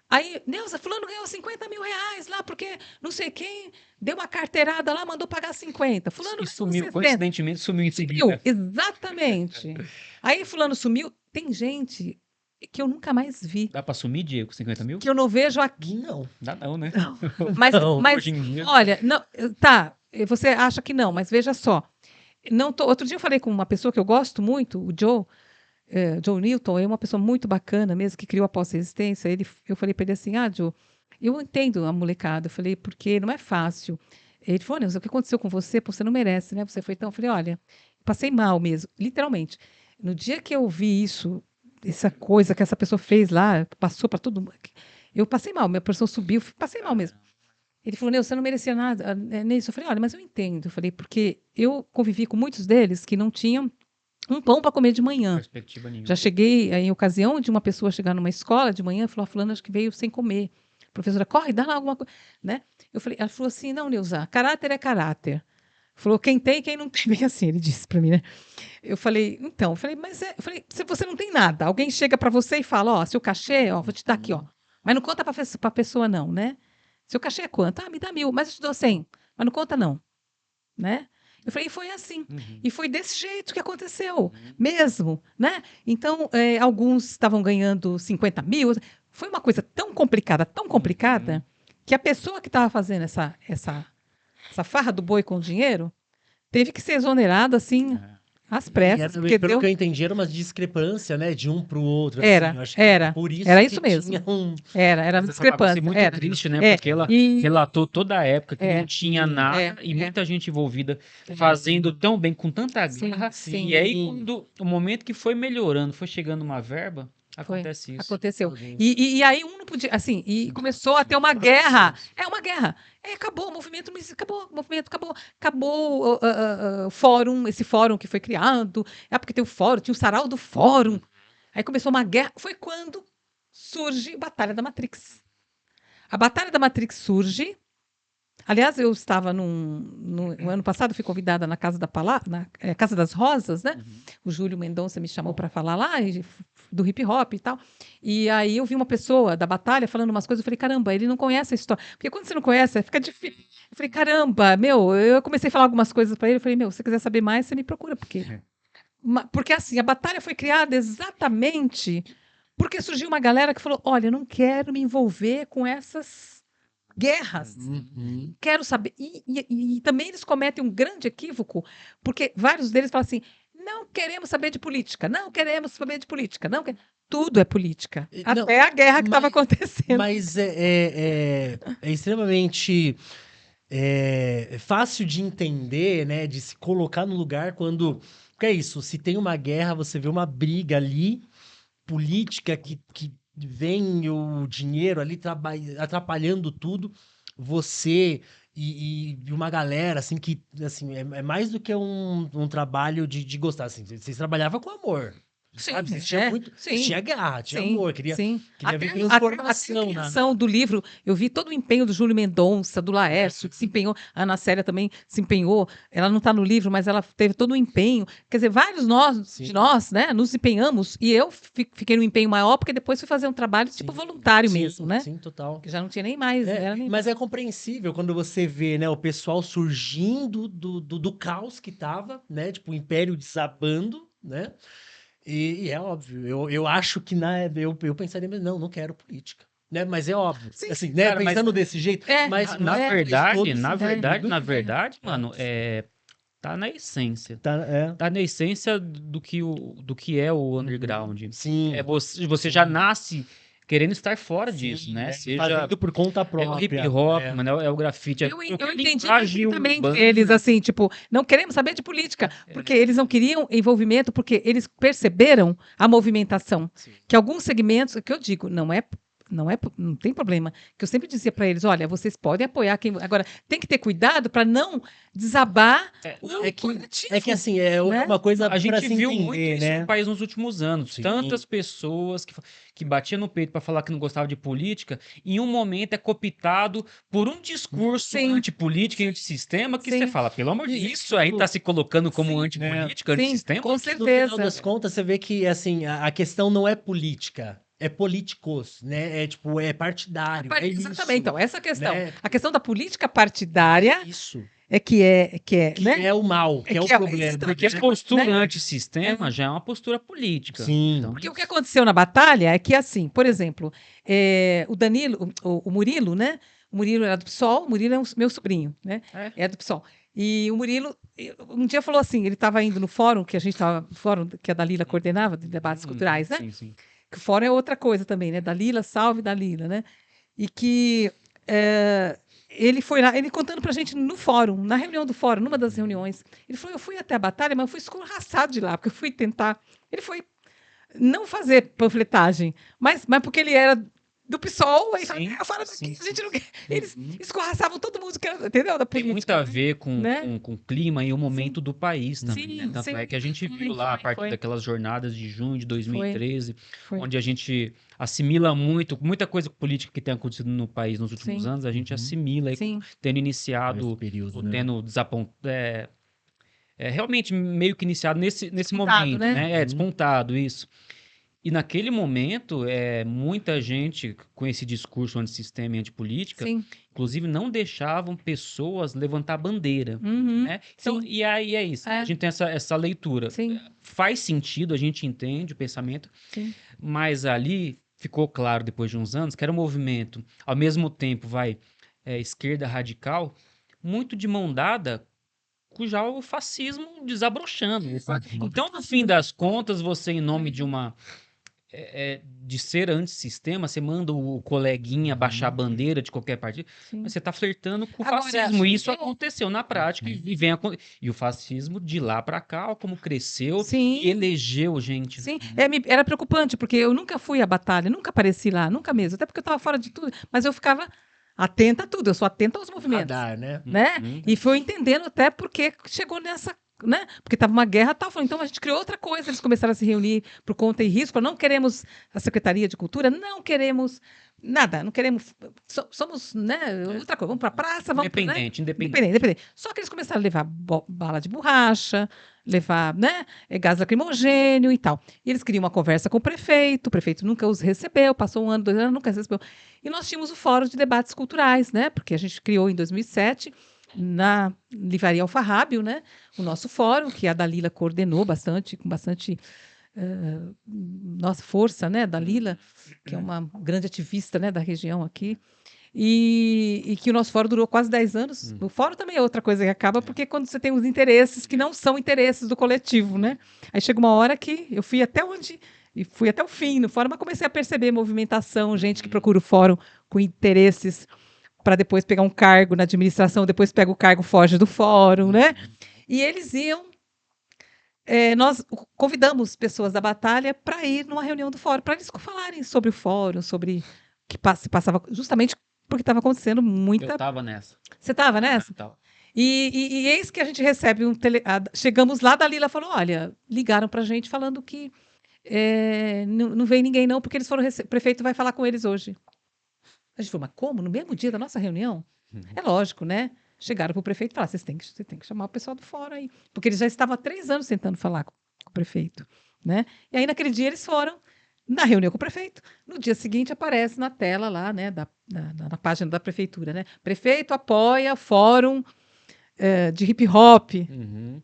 Aí, Neuza, fulano ganhou 50 mil reais lá, porque não sei quem deu uma carteirada lá, mandou pagar 50. Fulano
sumiu, coincidentemente sumiu em seguida.
Exatamente. Aí fulano sumiu. Tem gente que eu nunca mais vi.
Dá para sumir, Diego, 50 mil?
Que eu não vejo aqui.
Não.
Dá não, né?
Não. Mas
Hoje em dia...
olha, não, tá, você acha que não, mas veja só. Outro dia eu falei com uma pessoa que eu gosto muito, o Joe Newton, é uma pessoa muito bacana mesmo, que criou a pós-resistência. Eu falei para ele assim, Joe, eu entendo a molecada. Eu falei, porque não é fácil. Ele falou, o que aconteceu com você? Pô, você não merece, né? Você foi tão... Eu falei, olha, passei mal mesmo, literalmente. No dia que eu vi isso, essa coisa que essa pessoa fez lá, passou para todo mundo, eu passei mal, minha pressão subiu, passei mal mesmo. Ele falou, você não merecia nada nisso. Eu falei, olha, mas eu entendo. Eu falei, porque eu convivi com muitos deles que não tinham um pão para comer de manhã.
Perspectiva nenhuma.
Já cheguei em ocasião de uma pessoa chegar numa escola de manhã e falou, fulano, acho que veio sem comer. A professora, corre, dá lá alguma coisa. Né? Ela falou assim, não, Neuza, caráter é caráter. Falou, quem tem, quem não tem, bem assim, ele disse para mim, né? Eu falei, se você não tem nada, alguém chega para você e fala, seu cachê, vou te dar aqui, mas não conta para a pessoa não, né? Seu cachê é quanto? Ah, me dá 1.000, mas eu te dou 100. Mas não conta não, né? Eu falei, e foi assim.
Uhum.
E foi desse jeito que aconteceu, mesmo, né? Então, alguns estavam ganhando 50 mil. Foi uma coisa tão complicada, que a pessoa que estava fazendo essa farra do boi com o dinheiro teve que ser exonerada, assim, às
E
pressas, porque
pelo
deu...
que eu entendi, era uma discrepância, né? De um pro outro.
Era,
assim, eu acho que
era.
por isso
Era
que
isso mesmo.
tinha um...
Era
Essa foi
discrepância.
muito
Era.
triste, né?
É,
Porque ela
e-
relatou toda a época que
É,
não tinha nada e
é.
muita gente envolvida fazendo tão bem, com tanta
Sim,
garra.
sim.
E aí, quando o momento que foi melhorando, foi chegando uma verba,
Foi.
acontece isso.
Aconteceu.
Alguém-
E aí um não podia, assim, e começou a ter uma guerra. É uma guerra. Acabou o movimento, mas acabou, o movimento acabou. Acabou o fórum, esse fórum que foi criado. Porque tem o fórum, tinha o sarau do fórum. Aí começou uma guerra. Foi quando surge a Batalha da Matrix. A Batalha da Matrix surge. Aliás, eu estava no ano passado, fui convidada na Casa Casa das Rosas, né? O Júlio Mendonça me chamou para falar lá do hip hop e tal. E aí eu vi uma pessoa da batalha falando umas coisas, eu falei, caramba, ele não conhece a história. Porque quando você não conhece, fica difícil. Eu falei, caramba, eu comecei a falar algumas coisas para ele, eu falei, se você quiser saber mais, você me procura, porque assim, a batalha foi criada exatamente porque surgiu uma galera que falou, olha, eu não quero me envolver com essas guerras. Quero saber. E também eles cometem um grande equívoco, porque vários deles falam assim: não queremos saber de política, não queremos saber de política, não quer... Tudo é política.
Não,
Até a guerra que estava
mas-
acontecendo.
Mas é extremamente fácil de entender, né? De se colocar no lugar quando... Porque é isso, se tem uma guerra, você vê uma briga ali, política que vem o dinheiro ali atrapalhando tudo, você e uma galera, assim, que assim, é mais do que um trabalho de gostar, assim, vocês trabalhavam com amor, sabe? Vocês tinham muito,
sim.
tinha garra, tinha
Sim,
amor, queria
sim.
ver
Até a
transformação na...
criação do livro, eu vi todo o empenho do Júlio Mendonça, do Laércio, que se empenhou, a Ana Célia também se empenhou, ela não está no livro, mas ela teve todo o empenho, quer dizer, vários de nós, né, nos empenhamos, e eu fiquei no empenho maior, porque depois fui fazer um trabalho tipo voluntário mesmo, né,
Sim, total.
que já não tinha nem mais, não era nem...
Mas é compreensível quando você vê, né, o pessoal surgindo do caos que tava, né, tipo, o império desabando, né, e é óbvio, eu acho que eu pensaria, mas não quero política, né, mas é óbvio,
Sim,
assim, né,
cara, mas-
pensando desse jeito, mas
Na
faz
verdade,
todo
na
sentido.
verdade, mano, tá na essência.
Tá,
Tá na essência do que é o underground.
sim,
Você já nasce querendo estar fora disso, né? Seja
fazendo por conta
é
própria.
o hip hop, mano, é o grafite.
Eu entendi
linguagem
perfeitamente
urbana.
eles, assim, tipo, não queremos saber de política, porque eles não queriam envolvimento, porque eles perceberam a movimentação. Que alguns segmentos, que eu digo, não tem problema. Que eu sempre dizia para eles, olha, vocês podem apoiar quem... Agora, tem que ter cuidado para não desabar o coletivo.
É que assim,
né?
uma coisa
A
pra
gente
se
viu
entender,
muito isso
né?
no país nos últimos anos.
Sim.
Tantas pessoas que batiam no peito para falar que não gostavam de política, em um momento é cooptado por um discurso
Sim.
antipolítica e antissistema que
Sim.
você fala, pelo amor de Deus, isso aí tá se colocando como antipolítica,
Sim,
antissistema?
com
No final
certeza.
das contas, você vê que assim, a questão não é política, é políticos, né? É tipo, é partidário, é isso.
Exatamente. Então, essa questão.
né?
A questão da política partidária
Isso.
que né?
É o mal, que é o
que é-
problema.
exatamente.
Porque a postura
Né?
antissistema já é uma postura política.
Sim.
Então,
Porque o que aconteceu na batalha é que, assim, por exemplo, o Danilo, o Murilo, né? O Murilo era do PSOL, o Murilo é meu sobrinho, né? É do PSOL. E o Murilo, um dia falou assim, ele estava indo no fórum, que a gente estava, fórum que a Dalila coordenava, de debates culturais, né?
Sim, sim.
Que o fórum é outra coisa também, né? Dalila, salve Dalila, né? E que ele foi lá, ele contando pra gente no fórum, na reunião do fórum, numa das reuniões, ele falou, eu fui até a batalha, mas eu fui escorraçado de lá, porque eu fui tentar, ele foi não fazer panfletagem, mas porque ele era do PSOL, aí
Sim,
fala
sim,
daqui, a gente não quer.
sim.
Eles escorraçavam todo mundo, que era, entendeu? Da
Tem
política.
muito a ver
né?
com o clima e o momento do país também,
Sim,
né? Tanto
sim.
é que a gente viu lá a partir
Foi.
daquelas jornadas de junho de 2013,
Foi.
onde a gente assimila muita coisa política que tem acontecido no país nos últimos
Sim.
anos, a gente assimila, aí,
Sim.
tendo iniciado,
Esse período,
ou
né?
tendo realmente meio que iniciado nesse
Despontado,
momento,
né?
né? É despontado isso. E naquele momento, muita gente com esse discurso antissistema e antipolítica,
Sim.
inclusive não deixavam pessoas levantar bandeira,
Uhum.
né? Então,
Sim.
e aí é isso.
É.
A gente tem essa leitura.
Sim.
Faz sentido, a gente entende o pensamento,
Sim.
mas ali ficou claro depois de uns anos que era um movimento, ao mesmo tempo, esquerda radical, muito de mão dada com já o fascismo desabrochando. Então, no fim das contas, você, em nome de de ser antissistema, você manda o coleguinha baixar a bandeira de qualquer partido,
Sim.
mas você está flertando com o
Agora,
fascismo. E isso
é-
aconteceu na prática e o fascismo de lá para cá, ó, como cresceu
Sim.
e elegeu gente.
Sim, era preocupante, porque eu nunca fui à batalha, nunca apareci lá, nunca mesmo, até porque eu estava fora de tudo, mas eu ficava atenta a tudo, eu sou atenta aos movimentos,
Radar, né?
né?
Uhum.
E fui entendendo até porque chegou nessa, né? Porque estava uma guerra e tal, falou, então a gente criou outra coisa, eles começaram a se reunir por conta e risco, não queremos a Secretaria de Cultura, não queremos nada, não queremos, somos, né, outra coisa, vamos para a praça, vamos, né?
Independente.
Independente. Só que eles começaram a levar bala de borracha, levar, né, gás lacrimogênio e tal. E eles queriam uma conversa com o prefeito nunca os recebeu, passou 1 ano, 2 anos, nunca recebeu. E nós tínhamos o Fórum de Debates Culturais, né, porque a gente criou em 2007, na Livraria Alfarrábio, né, o nosso fórum, que a Dalila coordenou bastante, com bastante nossa força, né, Dalila, que é uma grande ativista, né, da região aqui. E que o nosso fórum durou quase 10 anos. O fórum também é outra coisa que acaba, porque quando você tem os interesses que não são interesses do coletivo, né? Aí chega uma hora que eu fui até onde... E fui até o fim no fórum, mas comecei a perceber movimentação, gente que procura o fórum com interesses para depois pegar um cargo na administração, depois pega o cargo, foge do fórum, né? E eles iam... nós convidamos pessoas da batalha para ir numa reunião do fórum, para eles falarem sobre o fórum, sobre o que se passava, justamente porque estava acontecendo
Eu
muita...
estava nessa.
Você estava nessa?
Tava.
E eis que a gente recebe chegamos lá, a Dalila falou, olha, ligaram para a gente falando que não veio ninguém não, porque eles foram o prefeito vai falar com eles hoje. A gente falou, mas como? No mesmo dia da nossa reunião? É lógico, né? Chegaram para o prefeito e falaram, você tem que chamar o pessoal do fórum aí. Porque eles já estavam há 3 anos tentando falar com o prefeito, né? E aí, naquele dia, eles foram na reunião com o prefeito. No dia seguinte, aparece na tela lá, né, na página da prefeitura, né? Prefeito apoia fórum de hip hop.
Uhum.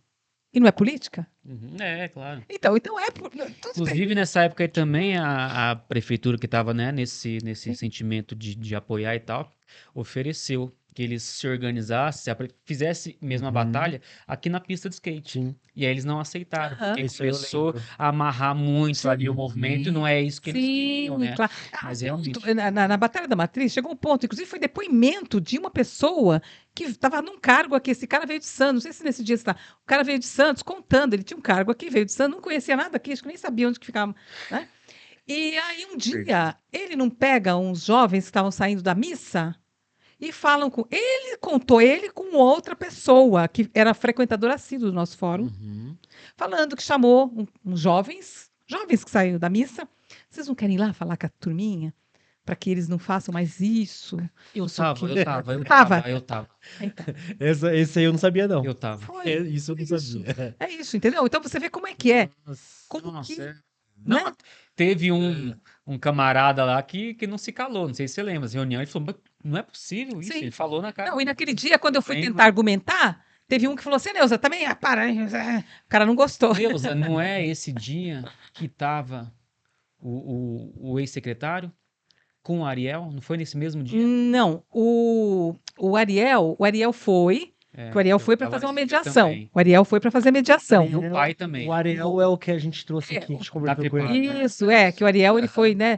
E não é política?
Uhum. Claro.
Então é... Tudo bem.
Inclusive, nessa época aí também, a prefeitura que estava, né, nesse sentimento de apoiar e tal, ofereceu que eles se organizassem, fizessem mesmo a batalha aqui na pista de skate.
Sim.
E aí eles não aceitaram,
Aham.
porque
Isso eu
começou
lembro.
a amarrar muito ali o movimento, e não é isso que eles queriam, né?
Claro.
Mas realmente.
Na Batalha da Matriz chegou um ponto, inclusive foi depoimento de uma pessoa que estava num cargo aqui. Esse cara veio de Santos, não sei se nesse dia está. O cara veio de Santos contando, ele tinha um cargo aqui, veio de Santos, não conhecia nada aqui, acho que nem sabia onde que ficava, né? E aí um dia ele não pega uns jovens que estavam saindo da missa e falam com ele, contou ele com outra pessoa que era frequentadora assídua do nosso fórum, falando que chamou uns jovens que saíram da missa. Vocês não querem ir lá falar com a turminha para que eles não façam mais isso?
Eu
sei o
tava.
Então,
Esse aí eu não sabia, não.
Eu tava.
foi.
Isso eu não sabia.
É isso, entendeu? Então você vê como é que é. Como
Nossa,
que,
Não,
né?
teve um camarada lá que não se calou, não sei se você lembra, as reuniões, ele falou, "Mas não é possível isso",
Sim.
ele falou na cara.
Não, e naquele dia, quando eu fui
Lembro.
tentar argumentar, teve um que falou assim, Neuza, também, para, o cara não gostou.
Neuza, não é esse dia que tava o ex-secretário com o Ariel? Não foi nesse mesmo dia?
Não, o Ariel foi, que o Ariel foi para
tava
fazer uma
nesse dia
mediação.
também.
O Ariel foi para fazer mediação.
E o pai também.
O Ariel é o que a gente trouxe aqui, a gente conversou com ele.
Isso, que o Ariel, ele foi, né,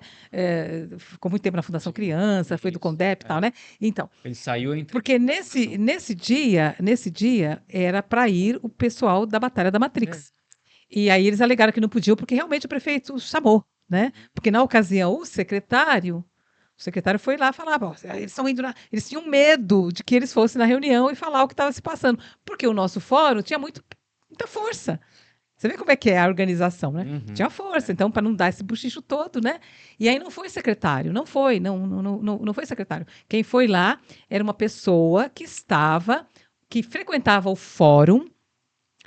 ficou muito tempo na Fundação Criança, foi do
Isso,
CONDEP e tal, né? Então,
Ele saiu entre...
porque nesse dia era para ir o pessoal da Batalha da Matrix. E aí eles alegaram que não podiam, porque realmente o prefeito chamou, né? Porque na ocasião o secretário foi lá falar, "Bom, eles estão indo eles tinham medo de que eles fossem na reunião e falar o que estava se passando, porque o nosso fórum tinha muita força. Você vê como é que é a organização, né?
Uhum.
Tinha força, então, para não dar esse buchicho todo, né? E aí não foi secretário, não foi secretário. Quem foi lá era uma pessoa que frequentava o fórum,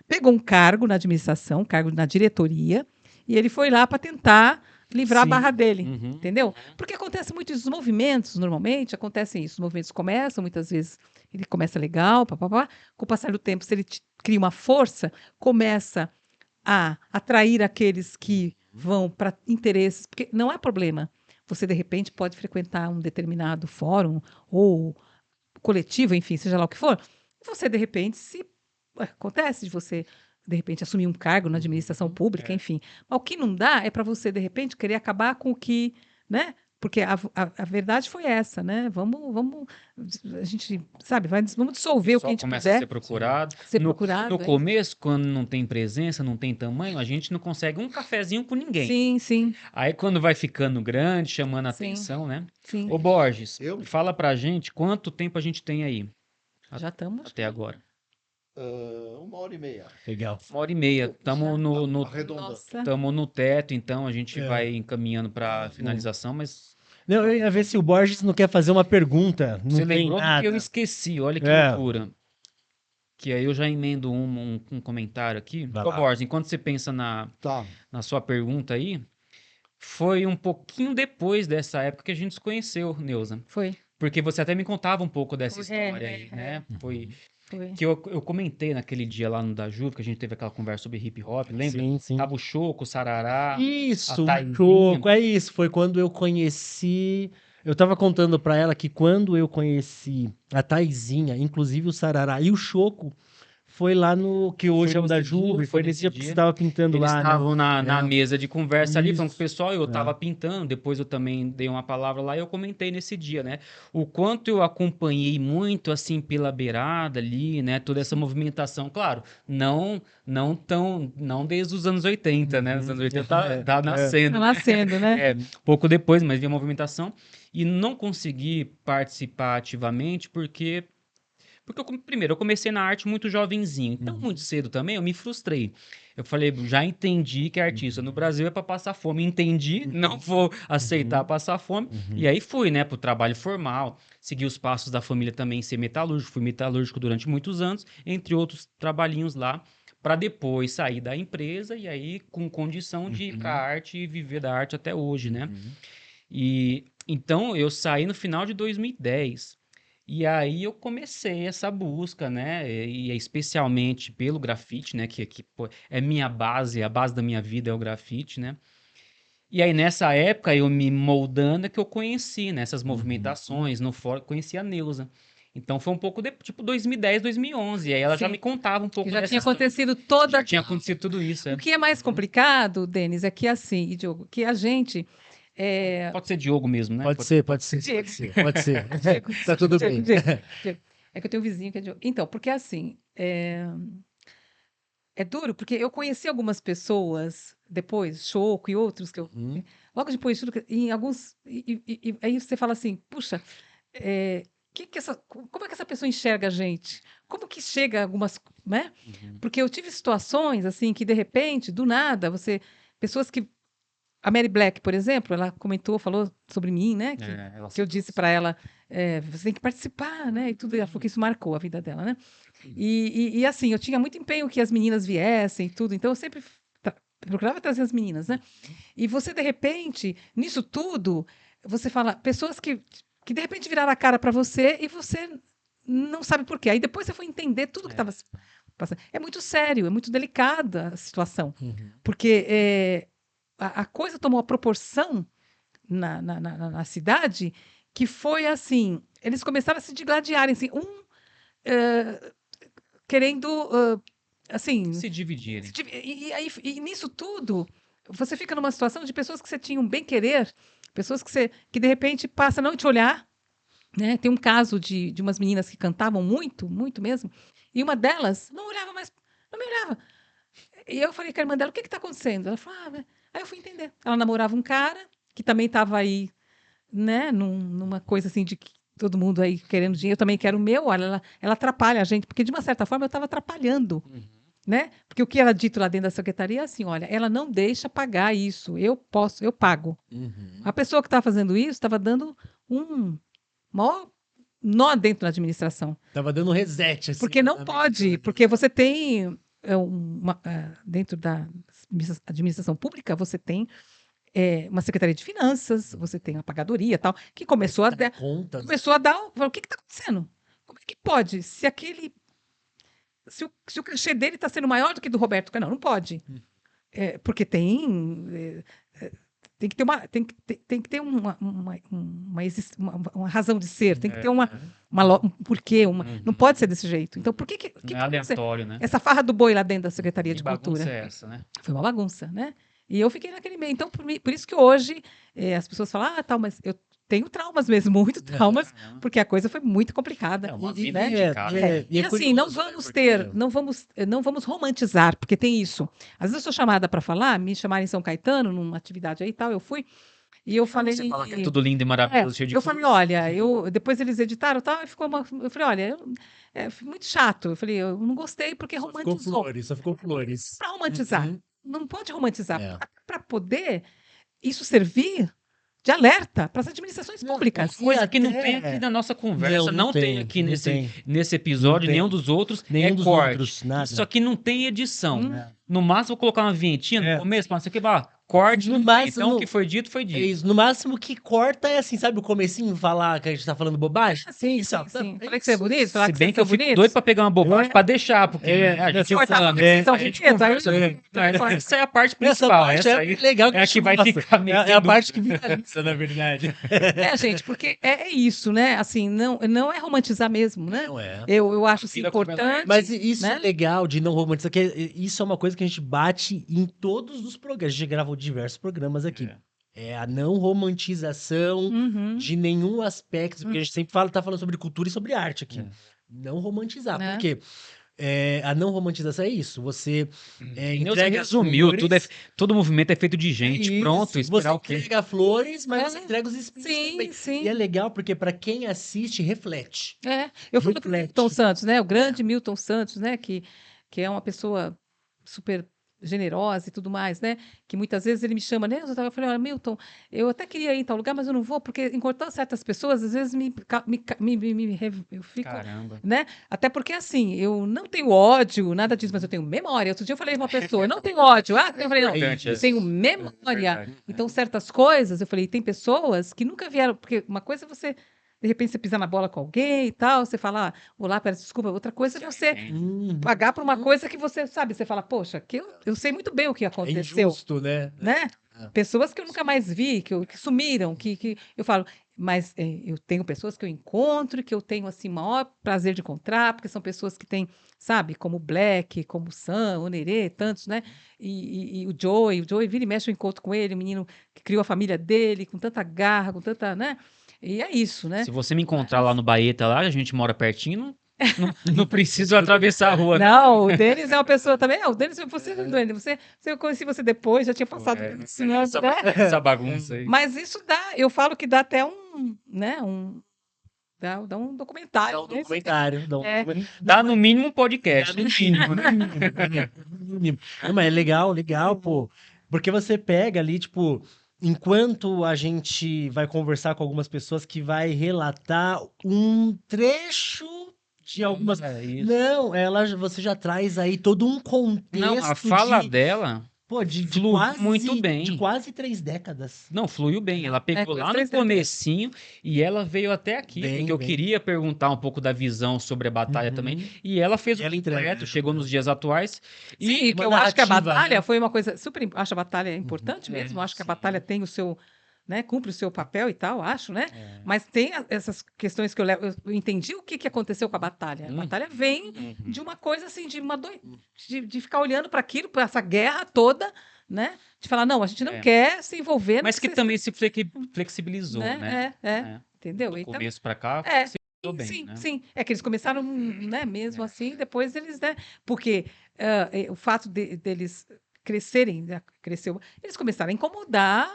pegou um cargo na administração, um cargo na diretoria, e ele foi lá para tentar livrar a
Sim.
barra dele.
Uhum.
Entendeu? Porque acontece muito isso. Os movimentos, normalmente, acontecem isso. Os movimentos começam, muitas vezes, ele começa legal, papapá. Com o passar do tempo, se ele cria uma força, começa a atrair aqueles que vão para interesses. Porque não há problema. Você, de repente, pode frequentar um determinado fórum ou coletivo, enfim, seja lá o que for. Você, de repente, se acontece de você, de repente, assumir um cargo na administração pública, enfim. Mas o que não dá é para você, de repente, querer acabar com o que, né? Porque a verdade foi essa, né? Vamos, a gente, sabe, vamos dissolver o que a
Só
gente
começa a
puder
ser procurado.
ser
No
procurado.
começo, quando não tem presença, não tem tamanho, a gente não consegue um cafezinho com ninguém.
Sim, sim,
Aí quando vai ficando grande, chamando a
Sim.
atenção, né?
sim.
Ô Borges,
Eu?
fala pra gente quanto tempo a gente tem aí
Já estamos.
até agora.
1h30.
Legal.
1h30.
Já.
Estamos no,
Arredondando.
Nossa.
tamo no teto, então a gente
É.
vai encaminhando pra finalização, mas
Não, eu ia ver se o Borges não quer fazer uma pergunta. Não
você
tem
lembrou do
nada.
que eu esqueci, olha que
É.
loucura. Que aí eu já emendo um comentário aqui.
Vai
Ô
lá.
Borges, enquanto você pensa
Tá.
na sua pergunta aí, foi um pouquinho depois dessa época que a gente se conheceu, Neuza.
Foi.
Porque você até me contava um pouco dessa
É,
história aí, né? Foi
Foi.
que eu comentei naquele dia lá no da Juve, que a gente teve aquela conversa sobre hip hop, lembra?
Sim, sim.
Tava o Choco, o Sarará.
Isso,
a Taizinha.
Choco, é isso. Foi quando eu conheci. Eu tava contando pra ela que quando eu conheci a Taizinha, inclusive o Sarará e o Choco, foi lá no que hoje é o da
nesse dia,
Juve, foi nesse dia que você tava pintando
Eles
lá, né?
estavam na
É.
mesa de conversa ali, falando com o
Isso.
pessoal, eu
É.
tava pintando, depois eu também dei uma palavra lá e eu comentei nesse dia, né? O quanto eu acompanhei muito, assim, pela beirada ali, né? Toda essa movimentação, claro, não desde os anos 80, né? Os anos 80 tá nascendo.
Tá nascendo, né?
É, pouco depois, mas vi a movimentação e não consegui participar ativamente porque primeiro, eu comecei na arte muito jovenzinho, então muito cedo também eu me frustrei. Eu falei, já entendi que artista no Brasil é para passar fome, entendi, não vou aceitar passar fome, e aí fui, né, pro trabalho formal, segui os passos da família também, ser metalúrgico, fui metalúrgico durante muitos anos, entre outros trabalhinhos lá, para depois sair da empresa e aí com condição de ir para arte e viver da arte até hoje, né? E então eu saí no final de 2010. E aí eu comecei essa busca, né? E especialmente pelo grafite, né? Que pô, é minha base, a base da minha vida é o grafite, né? E aí nessa época eu me moldando é que eu conheci, né? Essas movimentações no fórum, conheci a Neuza. Então foi um pouco de, tipo 2010, 2011. E aí ela já
Sim.
me contava um pouco
Que já
dessa
tinha
história.
acontecido toda.
Já tinha acontecido tudo isso.
O que é mais complicado, Denis, é que assim, e Diogo, que a gente.
Pode ser Diogo mesmo, né?
Pode ser, pode ser.
Diego.
Pode ser, pode ser. Tá tudo bem.
Diego. É que eu tenho um vizinho que é Diogo. Então, porque assim, é duro, porque eu conheci algumas pessoas depois, Choco e outros, que eu. Logo depois, tudo, em alguns. E aí você fala assim, puxa, como é que essa pessoa enxerga a gente? Como que chega algumas. Né? Porque eu tive situações assim que, de repente, do nada, pessoas que. A Mary Black, por exemplo, ela falou sobre mim, né? Que eu disse para ela, você tem que participar, né? E tudo, ela falou que isso marcou a vida dela, né? E assim, eu tinha muito empenho que as meninas viessem e tudo, então eu sempre procurava trazer as meninas, né? E você, de repente, nisso tudo, você fala, pessoas que de repente viraram a cara para você e você não sabe por quê. Aí depois você foi entender tudo que estava passando. É muito sério, é muito delicada a situação, porque a coisa tomou a proporção na cidade que foi assim, eles começaram a se digladiarem, assim, querendo, assim...
Se dividirem.
E nisso tudo, você fica numa situação de pessoas que você tinha um bem-querer, pessoas que de repente passa a não te olhar, né? Tem um caso de umas meninas que cantavam muito, muito mesmo, e uma delas não olhava mais, não me olhava. E eu falei com a irmã dela, o que está acontecendo? Ela falou, aí eu fui entender. Ela namorava um cara que também estava aí, né, numa coisa assim de que todo mundo aí querendo dinheiro, eu também quero o meu. Olha, ela atrapalha a gente, porque de uma certa forma eu estava atrapalhando, né? Porque o que era dito lá dentro da secretaria é assim, olha, ela não deixa pagar isso, eu pago. A pessoa que estava fazendo isso estava dando um maior nó dentro da administração.
Tava dando reset, assim.
Porque não pode, porque você tem dentro da administração pública, você tem uma Secretaria de Finanças, você tem a pagadoria e tal, que começou a dar.
Contas.
Começou a dar. O que está acontecendo? Como é que pode? Se o cachê dele está sendo maior do que do Roberto Canal, não pode. Porque tem que ter uma razão de ser, tem que ter um porquê, não pode ser desse jeito. Então, por que
Não é aleatório, né?
essa farra do boi lá dentro da Secretaria
Que
de
bagunça
Cultura?
é essa, né?
Foi uma bagunça, né? E eu fiquei naquele meio. Então, por isso que hoje as pessoas falam, tal, mas eu tenho traumas mesmo, muito traumas, porque a coisa foi muito complicada.
É uma
E-
vida
e-
dedicada.
E assim, não vamos ter, não vamos romantizar, porque tem isso. Às vezes eu sou chamada para falar, me chamaram em São Caetano, numa atividade aí e tal, eu fui, e eu falei.
Você fala que é tudo lindo e maravilhoso, cheio de
Eu falei, olha, depois eles editaram e tal, e eu falei, olha, foi muito chato. Eu falei, eu não gostei porque
Só ficou
romantizou.
flores, só ficou flores.
Para romantizar.
Uhum.
Não pode romantizar.
É.
Para poder isso servir de alerta para as administrações públicas.
Coisa que não
até-
tem aqui na nossa conversa, não tem aqui
não tem.
nesse episódio,
Não tem.
nenhum dos outros,
Nenhum
é
dos
corte.
outros, nada.
Isso aqui não tem edição.
Hum.
No máximo, vou colocar uma vinhetinha
É.
no começo, para não sei o que, corte,
No
não tem.
máximo-
Então o que foi dito, foi
É
dito.
isso. No máximo que corta é assim, sabe o comecinho, falar que a gente tá falando bobagem?
Sim,
Isso, ó,
sim.
é
Falei que você é
isso.
bonito, falar
Se
que
bem
vocês
que eu
são
fico
bonitos.
doido para pegar uma bobagem
É.
para deixar, porque
É.
a gente
Cortar,
fala,
porque vocês são
a gente
bonitos, aí-
conversa. Não, essa é a parte
Essa
principal.
parte
Essa
é
aí
legal
é a que vai
gosta.
ficar meio
É a
sem
parte que viraliza, na verdade.
Gente, porque é isso, né? Assim, não é romantizar mesmo, né?
Não é.
Eu acho assim,
Vida como ela é.
importante.
Mas isso
né?
é legal de não romantizar, que isso é uma coisa que a gente bate em todos os programas. A gente gravou diversos programas aqui. É a não romantização
Uhum.
de nenhum aspecto, porque a gente sempre tá falando sobre cultura e sobre arte aqui.
É.
Não romantizar,
Né?
porque a não romantização é isso, você
Neus
entrega
resumiu,
flores,
todo movimento é feito de gente,
isso,
pronto, esperar
você
o quê?
entrega flores, mas
É.
você entrega os espíritos
Sim,
também.
sim.
E é legal porque para quem assiste, reflete.
Eu falo do
Reflete.
Milton Santos, né? O grande Milton Santos, né? Que é uma pessoa super generosa e tudo mais, né? Que muitas vezes ele me chama, né? Eu falei, olha, Milton, eu até queria ir em tal lugar, mas eu não vou, porque encontrar certas pessoas, às vezes eu fico,
Caramba.
né? Até porque, assim, eu não tenho ódio, nada disso, mas eu tenho memória. Outro dia eu falei pra uma pessoa, eu não tenho ódio. Eu falei, não,
Importante
eu
essa.
tenho
É
memória.
verdade.
Então, certas coisas, eu falei, tem pessoas que nunca vieram, porque uma coisa é você, de repente, você pisar na bola com alguém e tal, você fala, vou lá, peço desculpa. Outra coisa é você pagar por uma coisa que você sabe, você fala, poxa, que eu sei muito bem o que
É
aconteceu,
injusto, né?
né? Pessoas que eu nunca mais vi, que sumiram, que eu falo, mas eu tenho pessoas que eu encontro, que eu tenho, assim, maior prazer de encontrar, porque são pessoas que têm, sabe, como o Black, como o Sam, o Nerê, tantos, né? E o Joey vira e mexe, eu encontro com ele, o menino que criou a família dele, com tanta garra, com tanta, né? E é isso, né?
Se você me encontrar lá no Baeta, lá, a gente mora pertinho, não preciso atravessar a rua.
Não, o Denis é uma pessoa também. O Denis, eu conheci você depois, já tinha passado por isso, né?
Essa bagunça aí.
Mas isso eu falo que dá até né, dá um documentário.
Dá um
né?
documentário.
Dá no mínimo um podcast.
No mínimo, né? No mínimo. Não, mas é legal, pô. Porque você pega ali, tipo, enquanto a gente vai conversar com algumas pessoas que vai relatar um trecho de algumas.
É isso.
Não, você já traz aí todo um contexto
Não, a fala
de,
dela
de
flui
quase,
muito bem.
de quase 3 décadas.
não fluiu bem. Ela pegou
coisa
lá no
3D.
comecinho e ela veio até aqui,
Bem,
porque eu
bem.
queria perguntar um pouco da visão sobre a batalha
Uhum.
também. E ela fez o
Ela entrega.
completo, chegou nos dias atuais.
Sim, que
uma
eu acho que a
narrativa,
batalha
né?
foi uma coisa super. Acho a batalha importante mesmo. Acho que a batalha tem o seu. Né, cumpre o seu papel e tal, acho, né? Mas tem essas questões que eu entendi o que aconteceu com a batalha. A batalha vem de uma coisa assim, de ficar olhando para aquilo, para essa guerra toda, né? De falar, não, a gente não quer se envolver. não
Mas que
precisa-
também se flexibilizou, né?
Entendeu?
Do
Então,
começo pra cá,
sim,
ficou bem,
sim,
né?
sim. É que eles começaram, né, mesmo assim, depois eles, né? Porque o fato deles crescerem, né, eles começaram a incomodar.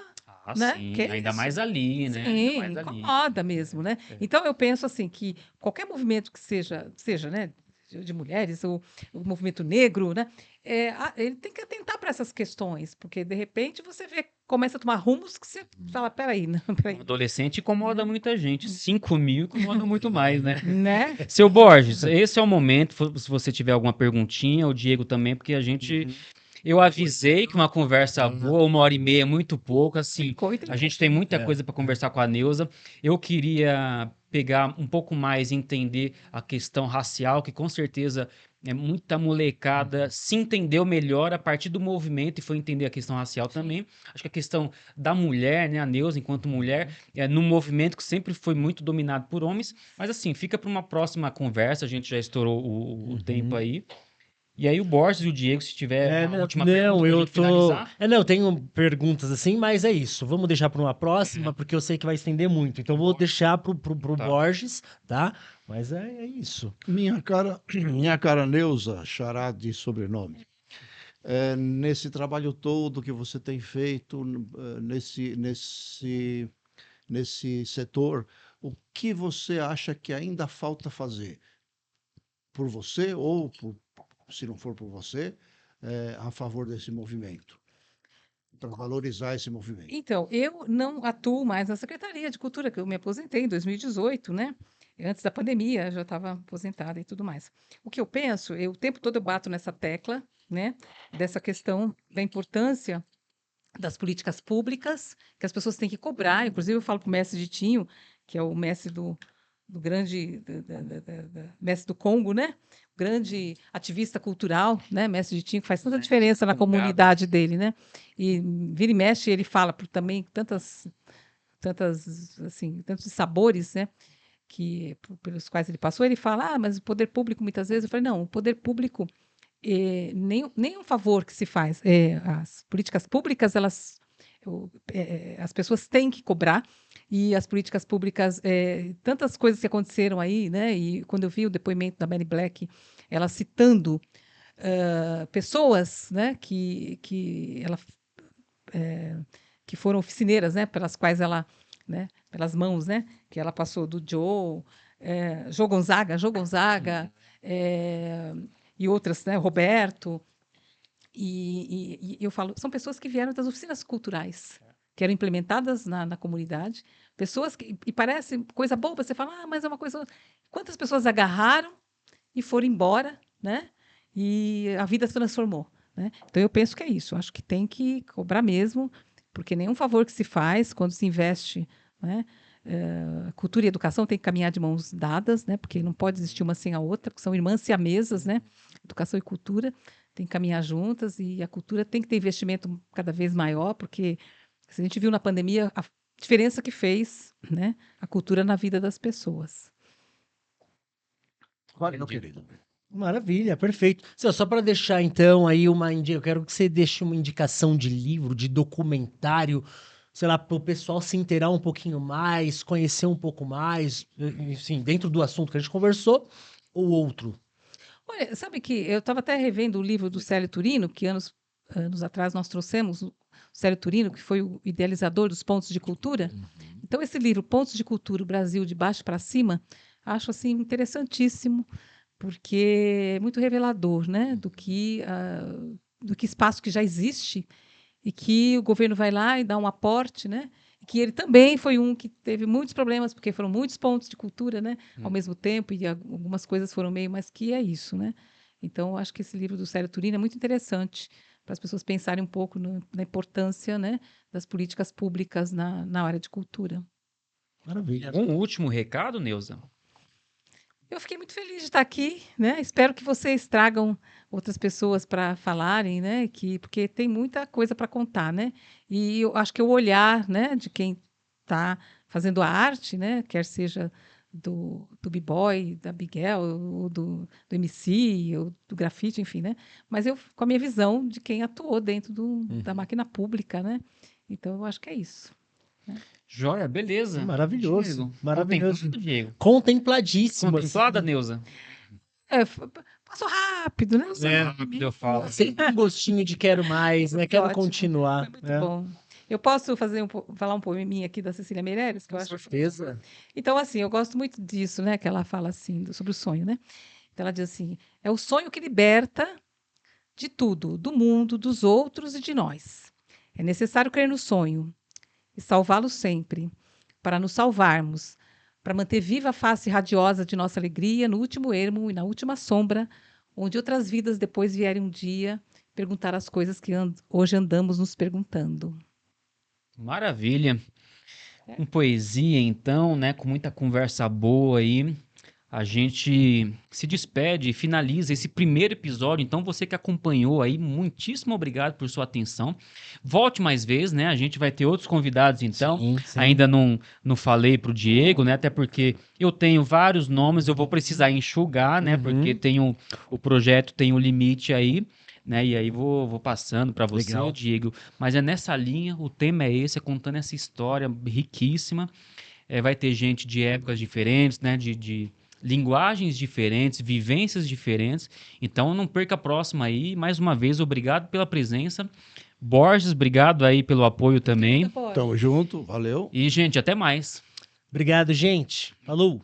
Ah,
Né?
sim,
Que
ainda
isso?
mais ali, né?
Sim,
Ainda mais ali.
incomoda mesmo, né? Então eu penso assim que qualquer movimento que seja, né, de mulheres, ou o movimento negro, né, ele tem que atentar para essas questões, porque de repente você começa a tomar rumos que você fala, peraí, não, peraí.
Um adolescente incomoda muita gente. 5 mil incomoda muito mais, né?
Né?
Seu Borges, esse é o momento, se você tiver alguma perguntinha, o Diego também, porque a gente... Eu avisei que uma conversa boa, 1h30 é muito pouco, assim,
Ficou
a
interessante.
gente tem muita
É.
coisa para conversar com a Neuza. Eu queria pegar um pouco mais e entender a questão racial, que com certeza muita molecada se entendeu melhor a partir do movimento e foi entender a questão racial também. Acho que a questão da mulher, né, a Neuza enquanto mulher, num movimento que sempre foi muito dominado por homens, mas assim, fica para uma próxima conversa, a gente já estourou o tempo aí. E aí o Borges e o Diego, se tiver uma última pergunta pra
eu
gente
tô.
finalizar.
Eu tenho perguntas assim, mas é isso. Vamos deixar para uma próxima, porque eu sei que vai estender muito. Então, vou deixar pro
Tá.
Borges, tá? Mas é isso.
Minha cara Neuza, Xará de sobrenome. Nesse trabalho todo que você tem feito, nesse setor, o que você acha que ainda falta fazer? Por você ou, se não for por você, a favor desse movimento, para valorizar esse movimento?
Então, eu não atuo mais na Secretaria de Cultura, que eu me aposentei em 2018, né? Antes da pandemia, eu já estava aposentada e tudo mais. O que eu penso, o tempo todo eu bato nessa tecla, né? Dessa questão da importância das políticas públicas, que as pessoas têm que cobrar. Inclusive, eu falo para o mestre Ditinho, que é o mestre do grande mestre do Congo, né? Grande ativista cultural, né? Mestre Ditinho, que faz tanta diferença na comunidade dele, né? E vira e mexe, ele fala também tantas assim, tantos sabores, né? Pelos quais ele passou, ele fala, mas o poder público, muitas vezes, eu falei, não, o poder público, nem um favor que se faz. As políticas públicas, as pessoas têm que cobrar, e as políticas públicas, tantas coisas que aconteceram aí, né? E quando eu vi o depoimento da Mary Black, ela citando pessoas, né, que foram oficineiras, né, pelas quais ela, né, pelas mãos, né, que ela passou do Joe Gonzaga, e outras, né, Roberto, e eu falo, são pessoas que vieram das oficinas culturais, que eram implementadas na comunidade, pessoas e parece coisa boba, você fala, mas é uma coisa... Quantas pessoas agarraram e foram embora, né? E a vida se transformou, né? Então, eu penso que é isso. Acho que tem que cobrar mesmo, porque nenhum favor que se faz quando se investe, né? Cultura e educação tem que caminhar de mãos dadas, né? Porque não pode existir uma sem a outra, porque são irmãs siamesas, né? Educação e cultura tem que caminhar juntas, e a cultura tem que ter investimento cada vez maior, porque a gente viu na pandemia a diferença que fez, né? A cultura na vida das pessoas.
Valeu, querido.
Maravilha, perfeito. Só para deixar então aí eu quero que você deixe uma indicação de livro, de documentário, sei lá, para o pessoal se inteirar um pouquinho mais, conhecer um pouco mais, enfim, dentro do assunto que a gente conversou, ou outro.
Olha, sabe que eu estava até revendo o livro do Célio Turino, que anos atrás nós trouxemos o Célio Turino, que foi o idealizador dos Pontos de Cultura. Então, esse livro, Pontos de Cultura, o Brasil de Baixo para Cima, acho assim interessantíssimo, porque é muito revelador, né, do que espaço que já existe e que o governo vai lá e dá um aporte, né? E que ele também foi um que teve muitos problemas, porque foram muitos pontos de cultura, né? Ao mesmo tempo, e algumas coisas foram meio, mas que é isso, né? Então, eu acho que esse livro do Célio Turino é muito interessante para as pessoas pensarem um pouco na importância, né, das políticas públicas na área de cultura.
Maravilha.
Um último recado, Neuza?
Eu fiquei muito feliz de estar aqui, né? Espero que vocês tragam outras pessoas para falarem, né? Porque tem muita coisa para contar, né? E eu acho que o olhar, né, de quem está fazendo a arte, né, quer seja do b-boy, da Biguel, ou do MC, ou do grafite, enfim, né? Mas eu com a minha visão de quem atuou dentro da máquina pública, né? Então eu acho que é isso.
Joia, beleza.
Maravilhoso,
Diego,
maravilhoso.
contemplado, Diego.
Contempladíssimo.
Contemplada,
assim.
Neuza?
Passou rápido, né?
Rápido, eu falo.
Sempre um gostinho de quero mais, né? Quero
Ótimo.
continuar.
Foi muito
né?
bom. Eu posso falar um poeminha aqui da Cecília Meirelles, que eu
Com
acho.
certeza.
Então, assim, eu gosto muito disso, né? Que ela fala assim sobre o sonho, né? Então ela diz assim: é o sonho que liberta de tudo, do mundo, dos outros e de nós. É necessário crer no sonho e salvá-lo sempre, para nos salvarmos, para manter viva a face radiosa de nossa alegria no último ermo e na última sombra, onde outras vidas depois vierem um dia perguntar as coisas que hoje andamos nos perguntando.
Maravilha. Com poesia, então, né? Com muita conversa boa aí. A gente se despede e finaliza esse primeiro episódio. Então, você que acompanhou aí, muitíssimo obrigado por sua atenção. Volte mais vezes, né? A gente vai ter outros convidados, então.
Sim.
Ainda não falei pro Diego, né? Até porque eu tenho vários nomes, eu vou precisar enxugar, né? Porque o projeto tem um limite aí, né? E aí vou passando para você,
Legal.
Diego. Mas é nessa linha, o tema é esse, é contando essa história riquíssima. Vai ter gente de épocas diferentes, né? De linguagens diferentes, vivências diferentes. Então não perca a próxima aí. Mais uma vez, obrigado pela presença. Borges, obrigado aí pelo apoio também.
Tamo junto, valeu.
E, gente, até mais.
Obrigado, gente. Falou.